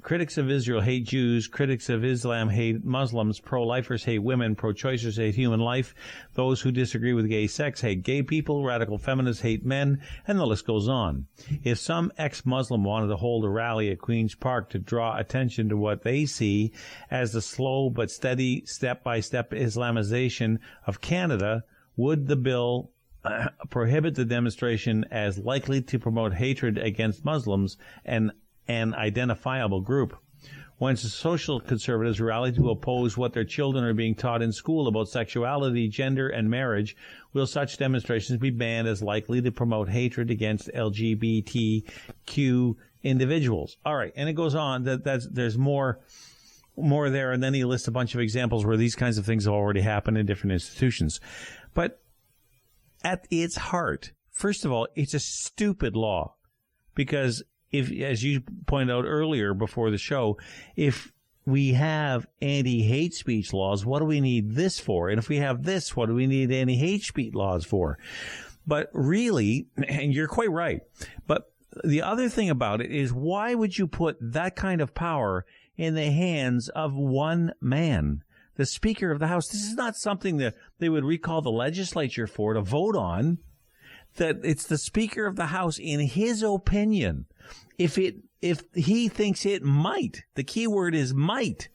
critics of Islam hate Muslims, pro-lifers hate women, pro-choicers hate human life, those who disagree with gay sex hate gay people, radical feminists hate men, and the list goes on. If some ex-Muslim wanted to hold a rally at Queen's Park to draw attention to what they see as the slow but steady step-by-step Islamization of Canada, would the bill prohibit the demonstration as likely to promote hatred against Muslims and an identifiable group? When social conservatives rally to oppose what their children are being taught in school about sexuality, gender, and marriage, will such demonstrations be banned as likely to promote hatred against LGBTQ individuals? All right, and it goes on. There's more there, and then he lists a bunch of examples where these kinds of things have already happened in different institutions. But at its heart, first of all, it's a stupid law because if, as you pointed out earlier before the show, if we have anti-hate speech laws, what do we need this for? And if we have this, what do we need anti-hate speech laws for? But really, and you're quite right, but the other thing about it is, why would you put that kind of power in the hands of one man, the Speaker of the House? This is not something that they would recall the legislature for to vote on. That it's the Speaker of the House, in his opinion, if he thinks it might, the key word is might,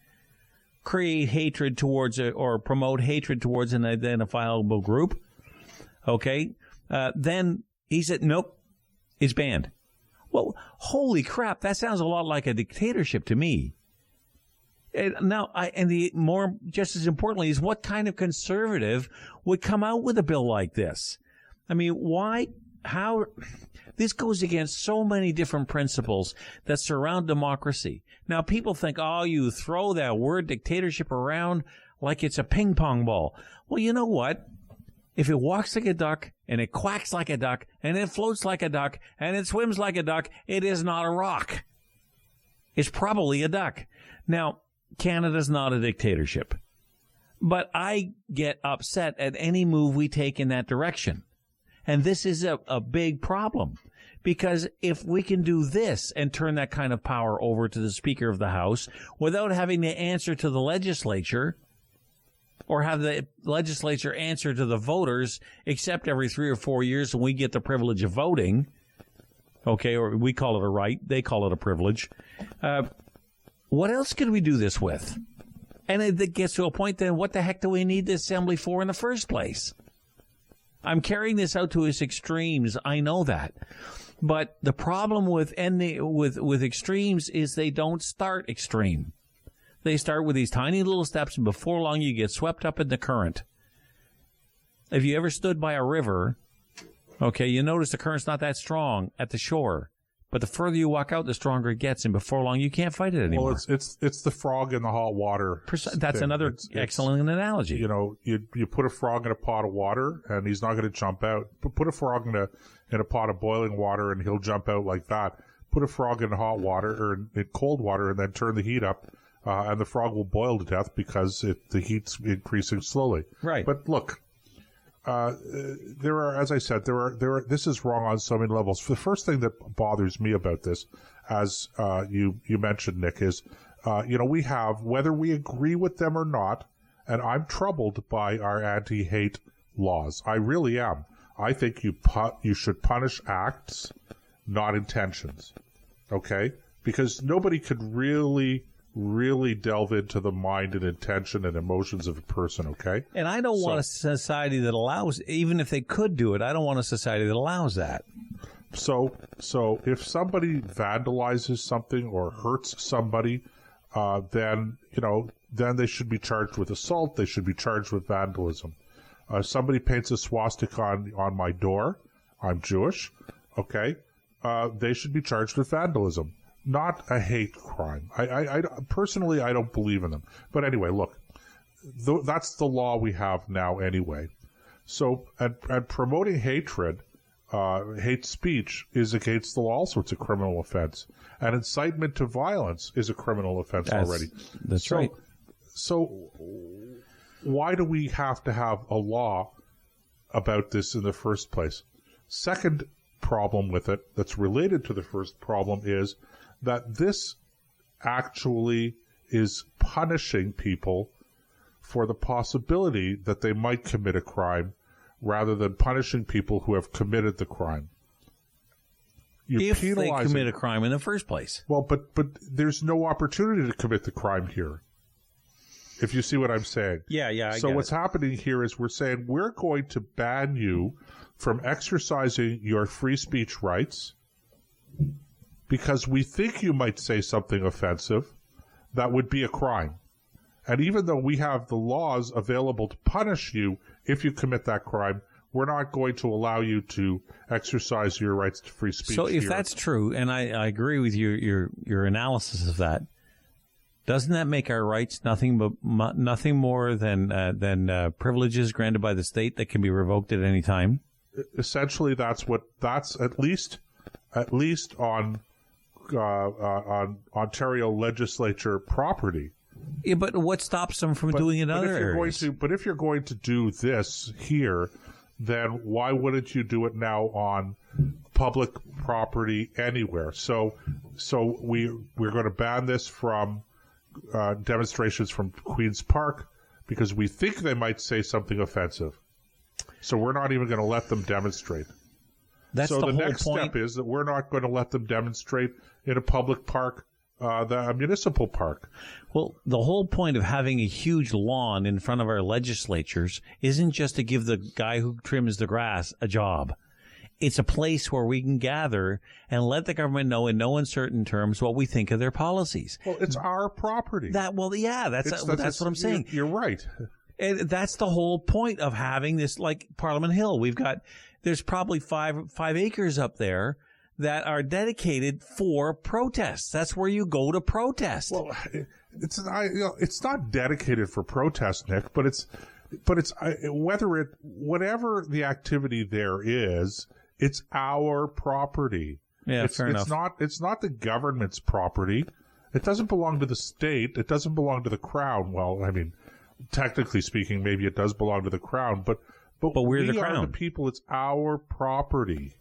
create hatred towards or promote hatred towards an identifiable group, okay, then he said, nope, it's banned. Well, holy crap, that sounds a lot like a dictatorship to me. Just as importantly, is what kind of conservative would come out with a bill like this? I mean, why, how, this goes against so many different principles that surround democracy. Now, people think, oh, you throw that word dictatorship around like it's a ping pong ball. Well, you know what? If it walks like a duck, and it quacks like a duck, and it floats like a duck, and it swims like a duck, it is not a rock. It's probably a duck. Now, Canada's not a dictatorship. But I get upset at any move we take in that direction. And this is a big problem, because if we can do this and turn that kind of power over to the Speaker of the House without having to answer to the legislature or have the legislature answer to the voters, except every 3 or 4 years when we get the privilege of voting, okay, or we call it a right, they call it a privilege, what else could we do this with? And it gets to a point then, what the heck do we need the assembly for in the first place? I'm carrying this out to its extremes. I know that. But the problem with extremes is they don't start extreme. They start with these tiny little steps, and before long you get swept up in the current. If you ever stood by a river, okay, you notice the current's not that strong at the shore. But the further you walk out, the stronger it gets, and before long you can't fight it anymore. Well, it's the frog in the hot water. That's another excellent analogy. You know, you put a frog in a pot of water, and he's not going to jump out. But put a frog in a pot of boiling water, and he'll jump out like that. Put a frog in hot water or in cold water, and then turn the heat up, and the frog will boil to death because the heat's increasing slowly. Right. But look. There are, as I said, this is wrong on so many levels. The first thing that bothers me about this, as you mentioned, Nick, is, we have, whether we agree with them or not, and I'm troubled by our anti-hate laws. I really am. I think you should punish acts, not intentions. Okay? Because nobody could really delve into the mind and intention and emotions of a person, okay? And I don't want a society that allows, even if they could do it, I don't want a society that allows that. So if somebody vandalizes something or hurts somebody, then they should be charged with assault. They should be charged with vandalism. Somebody paints a swastika on my door. I'm Jewish. Okay. They should be charged with vandalism, not a hate crime. I personally, I don't believe in them. But anyway, look, that's the law we have now anyway. So, and promoting hatred, hate speech is against the law, also it's a criminal offense. And incitement to violence is a criminal offense already. That's right. So why do we have to have a law about this in the first place? Second problem with it that's related to the first problem is that this actually is punishing people for the possibility that they might commit a crime rather than punishing people who have committed the crime. If they commit a crime in the first place. Well, but there's no opportunity to commit the crime here. If you see what I'm saying. Yeah. So what's happening here is we're saying we're going to ban you from exercising your free speech rights because we think you might say something offensive that would be a crime. And even though we have the laws available to punish you if you commit that crime, we're not going to allow you to exercise your rights to free speech. So if that's true, and I agree with your analysis of that, doesn't that make our rights nothing more than privileges granted by the state that can be revoked at any time? Essentially, that's at least on Ontario legislature property. Yeah, but what stops them from doing it in other areas? But if you're going to do this here, then why wouldn't you do it now on public property anywhere? So we're going to ban this from demonstrations from Queen's Park because we think they might say something offensive. So we're not even going to let them demonstrate. That's so the whole next point. step is that we're not going to let them demonstrate in a public park, a municipal park. Well, the whole point of having a huge lawn in front of our legislatures isn't just to give the guy who trims the grass a job. It's a place where we can gather and let the government know in no uncertain terms what we think of their policies. Well, it's our property. That's what I'm saying. You're right. And that's the whole point of having this, like Parliament Hill. There's probably five acres up there that are dedicated for protests. That's where you go to protest. Well, it's not dedicated for protest, Nick, but it's whatever the activity there is, it's our property. Yeah, fair enough. It's not the government's property. It doesn't belong to the state. It doesn't belong to the Crown. Well, I mean, technically speaking, maybe it does belong to the Crown, but we're the Crown. Crown. The people. It's our property.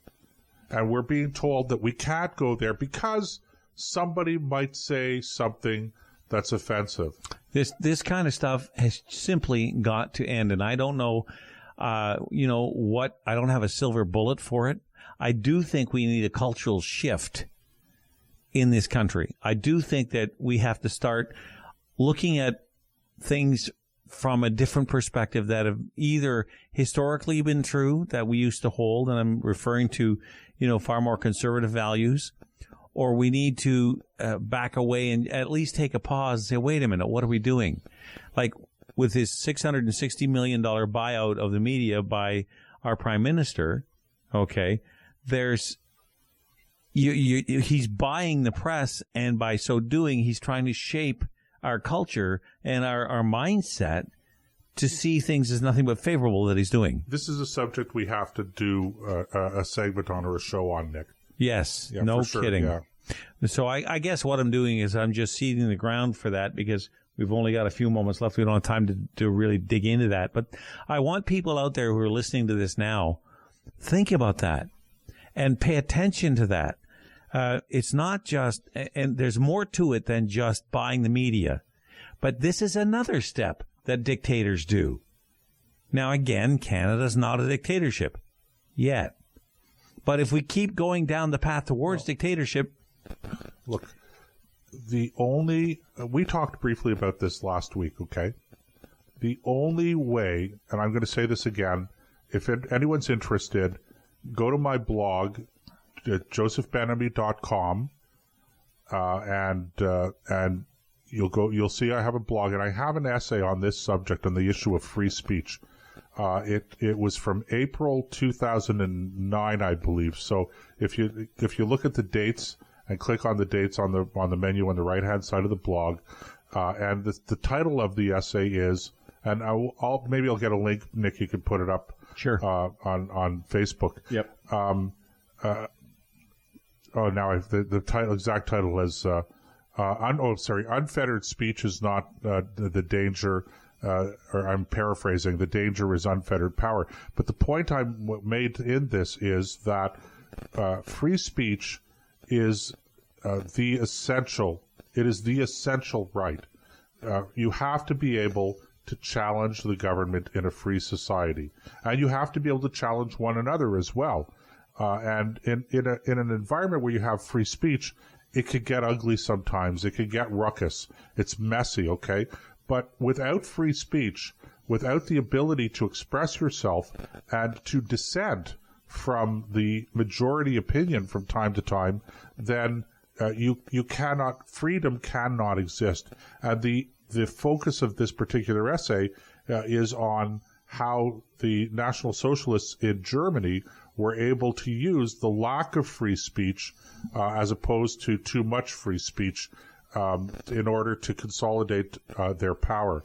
And we're being told that we can't go there because somebody might say something that's offensive. This kind of stuff has simply got to end. And I don't know, I don't have a silver bullet for it. I do think we need a cultural shift in this country. I do think that we have to start looking at things from a different perspective that have either historically been true that we used to hold, and I'm referring to, far more conservative values, or we need to back away and at least take a pause and say, wait a minute, what are we doing? Like with his $660 million buyout of the media by our prime minister, okay, he's buying the press, and by so doing, he's trying to shape our culture and our mindset to see things as nothing but favorable that he's doing. This is a subject we have to do a segment on or a show on, Nick. Yes, yeah, no sure, kidding. Yeah. So I guess what I'm doing is I'm just seeding the ground for that because we've only got a few moments left. We don't have time to really dig into that. But I want people out there who are listening to this now, think about that and pay attention to that. It's not just, and there's more to it than just buying the media. But this is another step that dictators do. Now, again, Canada's not a dictatorship yet. But if we keep going down the path towards dictatorship. Look, we talked briefly about this last week, okay? The only way, and I'm going to say this again, if anyone's interested, go to my blog, josephbenamy.com, and you'll see I have a blog, and I have an essay on this subject, on the issue of free speech. It was from April 2009, I believe. So if you look at the dates and click on the dates on the menu on the right hand side of the blog, and the title of the essay is, and maybe I'll get a link, Nick, you can put it up. Sure. On Facebook. Yep. The exact title is unfettered speech is not the danger. Or I'm paraphrasing, the danger is unfettered power. But the point I made in this is that free speech is the essential right. You have to be able to challenge the government in a free society, and you have to be able to challenge one another as well. And in an environment where you have free speech, it could get ugly sometimes. It could get ruckus. It's messy, okay? But without free speech, without the ability to express yourself and to dissent from the majority opinion from time to time, then freedom cannot exist. And the focus of this particular essay is on how the National Socialists in Germany were able to use the lack of free speech as opposed to too much free speech in order to consolidate their power.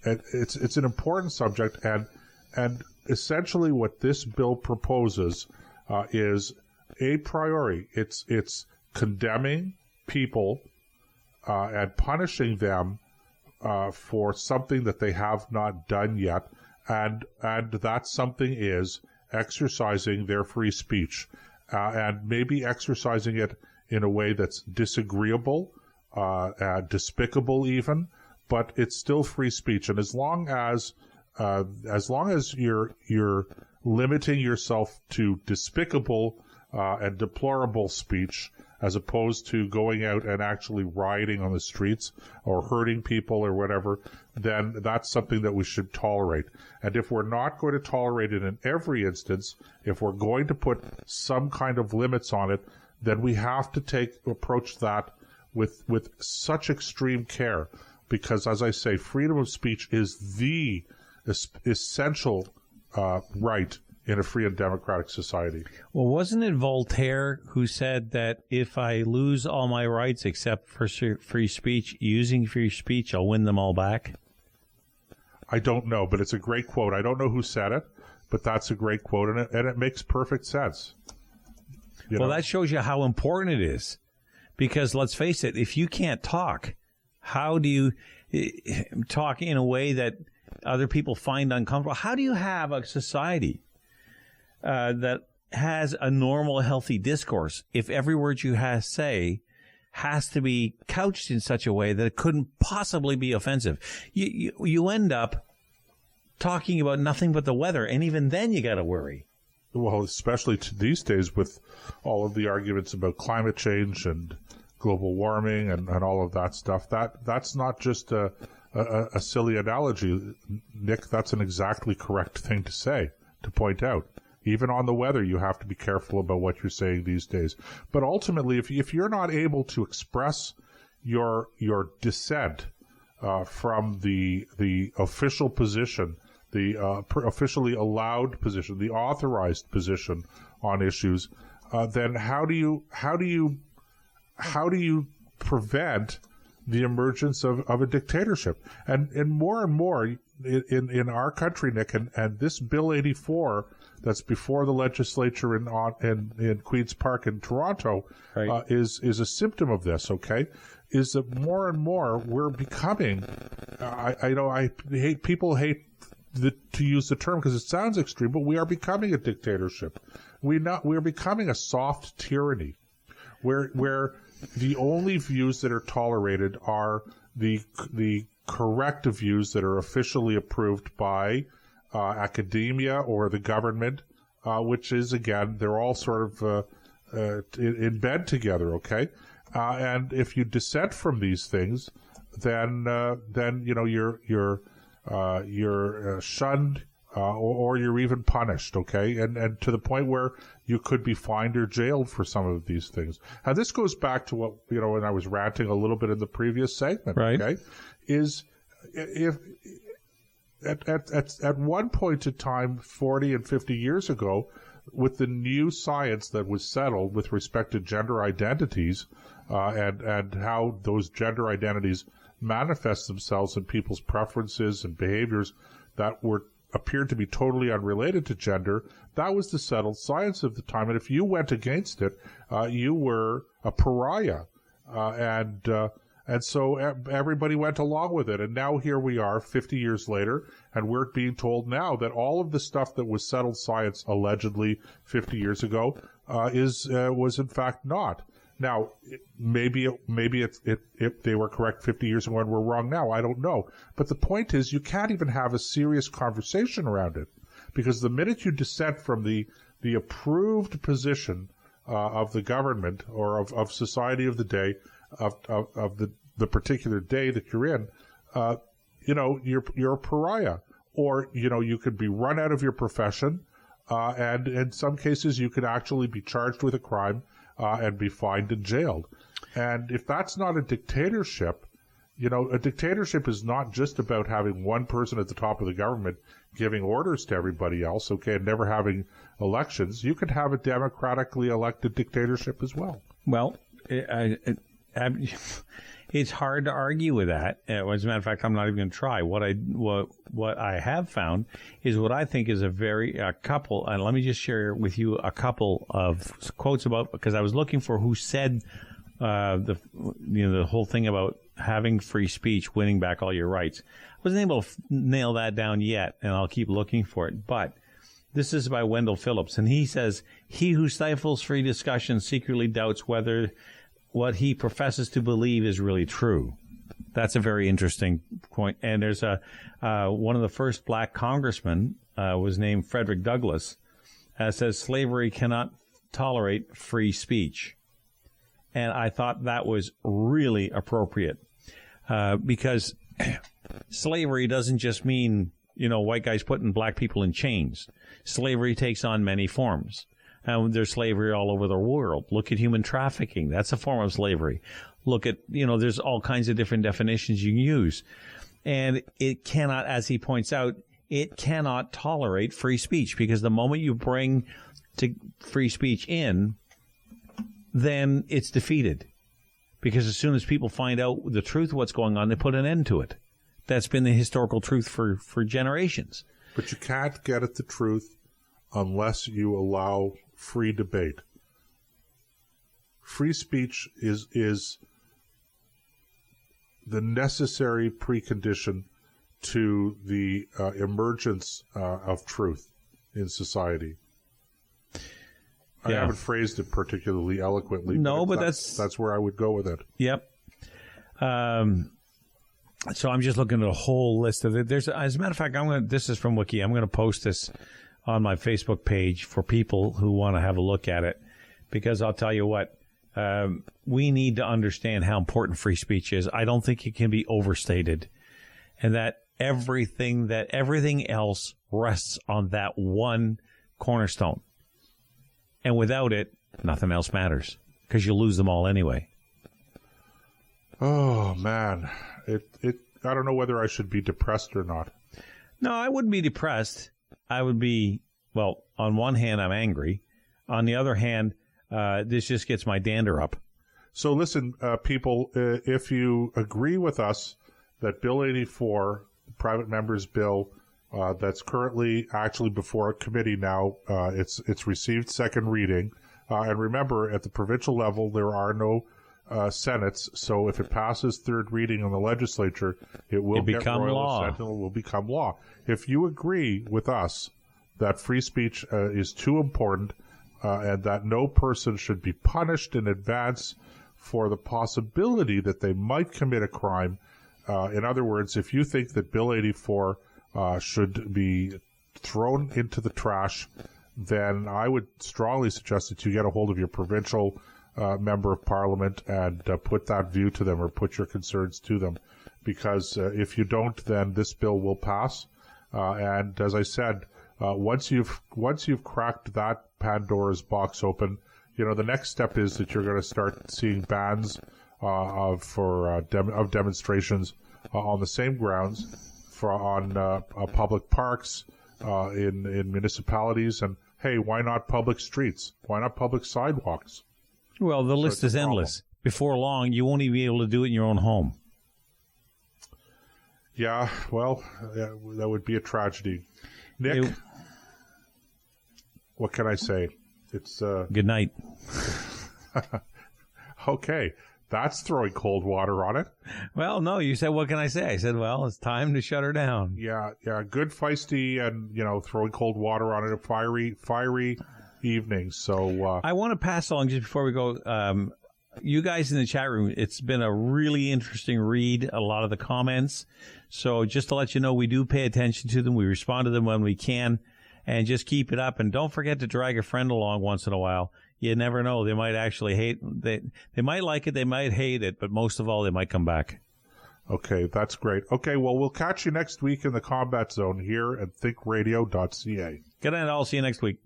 It's an important subject, and essentially what this bill proposes is a priori. It's condemning people and punishing them for something that they have not done yet, and that something is exercising their free speech, and maybe exercising it in a way that's disagreeable, despicable even, but it's still free speech. And as long as you're limiting yourself to despicable and deplorable speech, as opposed to going out and actually rioting on the streets or hurting people or whatever, then that's something that we should tolerate. And if we're not going to tolerate it in every instance, if we're going to put some kind of limits on it, then we have to approach that with such extreme care, because, as I say, freedom of speech is the essential right in a free and democratic society. Well, wasn't it Voltaire who said that if I lose all my rights except for free speech, using free speech, I'll win them all back? I don't know, but it's a great quote. I don't know who said it, but that's a great quote, and it makes perfect sense. Well, that shows you how important it is. Because let's face it, if you can't talk, how do you talk in a way that other people find uncomfortable? How do you have a society that has a normal, healthy discourse if every word you say has to be couched in such a way that it couldn't possibly be offensive? You end up talking about nothing but the weather, and even then you got to worry. Well, especially these days with all of the arguments about climate change and global warming and all of that stuff. That's not just a silly analogy, Nick. That's an exactly correct thing to say, to point out. Even on the weather, you have to be careful about what you're saying these days. But ultimately, if you're not able to express your dissent from the official position, the officially allowed position, the authorized position on issues, then how do you prevent the emergence of a dictatorship? And more in our country, Nick, and this Bill 84 that's before the legislature in Queen's Park in Toronto, right, is a symptom of this. Okay, is that more and more we're becoming. People hate to use the term because it sounds extreme, but we are becoming a dictatorship. We are becoming a soft tyranny, where the only views that are tolerated are the correct views that are officially approved by academia or the government, which is, again, they're all sort of in bed together, okay? And if you dissent from these things, then you're shunned or you're even punished, okay? And to the point where you could be fined or jailed for some of these things. Now, this goes back to what, when I was ranting a little bit in the previous segment, right. Okay? Is if at one point in time, 40 and 50 years ago, with the new science that was settled with respect to gender identities, and how those gender identities manifest themselves in people's preferences and behaviors that appeared to be totally unrelated to gender, that was the settled science of the time. And if you went against it, you were a pariah. And so everybody went along with it. And now here we are 50 years later, and we're being told now that all of the stuff that was settled science allegedly 50 years ago was in fact not. Now, maybe they were correct 50 years ago and we're wrong now. I don't know. But the point is, you can't even have a serious conversation around it, because the minute you dissent from the approved position of the government or of society of the day, of the particular day that you're in, you're a pariah, or you could be run out of your profession, and in some cases you could actually be charged with a crime and be fined and jailed. And if that's not a dictatorship, a dictatorship is not just about having one person at the top of the government giving orders to everybody else, okay, and never having elections. You could have a democratically elected dictatorship as well. Well, it's hard to argue with that. As a matter of fact, I'm not even going to try. What I have found is what I think is a couple, and let me just share with you a couple of quotes about, because I was looking for who said the whole thing about having free speech, winning back all your rights. I wasn't able to nail that down yet, and I'll keep looking for it. But this is by Wendell Phillips, and he says, "He who stifles free discussion secretly doubts whether what he professes to believe is really true." That's a very interesting point. And there's one of the first black congressmen was named Frederick Douglass, says slavery cannot tolerate free speech. And I thought that was really appropriate, because slavery doesn't just mean, white guys putting black people in chains. Slavery takes on many forms. There's slavery all over the world. Look at human trafficking. That's a form of slavery. Look at, there's all kinds of different definitions you can use. And it cannot, as he points out, it cannot tolerate free speech, because the moment you bring free speech in, then it's defeated. Because as soon as people find out the truth of what's going on, they put an end to it. That's been the historical truth for generations. But you can't get at the truth unless you allow free debate. Free speech is the necessary precondition to the emergence of truth in society. I haven't phrased it particularly eloquently. No, but that's where I would go with it. Yep. So I'm just looking at a whole list of it. As a matter of fact, this is from Wiki. I'm going to post this on my Facebook page for people who want to have a look at it, because I'll tell you what, we need to understand how important free speech is. I don't think it can be overstated, and that everything else rests on that one cornerstone. And without it, nothing else matters, because you'll lose them all anyway. Oh man, I don't know whether I should be depressed or not. No, I wouldn't be depressed. I would be, well, on one hand, I'm angry. On the other hand, this just gets my dander up. So listen, people, if you agree with us that Bill 84, the private members bill, that's currently actually before a committee now, it's received second reading. And remember, at the provincial level, there are no senates, so if it passes third reading in the legislature, it will become law. It will become law. If you agree with us that free speech is too important, and that no person should be punished in advance for the possibility that they might commit a crime, in other words, if you think that Bill 84 should be thrown into the trash, then I would strongly suggest that you get a hold of your provincial member of parliament and put that view to them, or put your concerns to them, because if you don't, then this bill will pass, And as I said, once you've cracked that Pandora's box open, the next step is that you're going to start seeing bans of demonstrations on the same grounds on public parks in municipalities, and hey, why not public streets? Why not public sidewalks? Well, the list is endless. Before long, you won't even be able to do it in your own home. Yeah, well, that would be a tragedy. Nick, what can I say? It's good night. Okay, that's throwing cold water on it. Well, no, you said, what can I say? I said, well, it's time to shut her down. Yeah, good feisty and, throwing cold water on it, a fiery evening. So I want to pass along just before we go. You guys in the chat room, it's been a really interesting read, a lot of the comments. So just to let you know, we do pay attention to them. We respond to them when we can, and just keep it up. And don't forget to drag a friend along once in a while. You never know. They might actually they might like it, they might hate it, but most of all, they might come back. Okay, that's great. Okay, well, we'll catch you next week in the Combat Zone here at thinkradio.ca. Good night. I'll see you next week.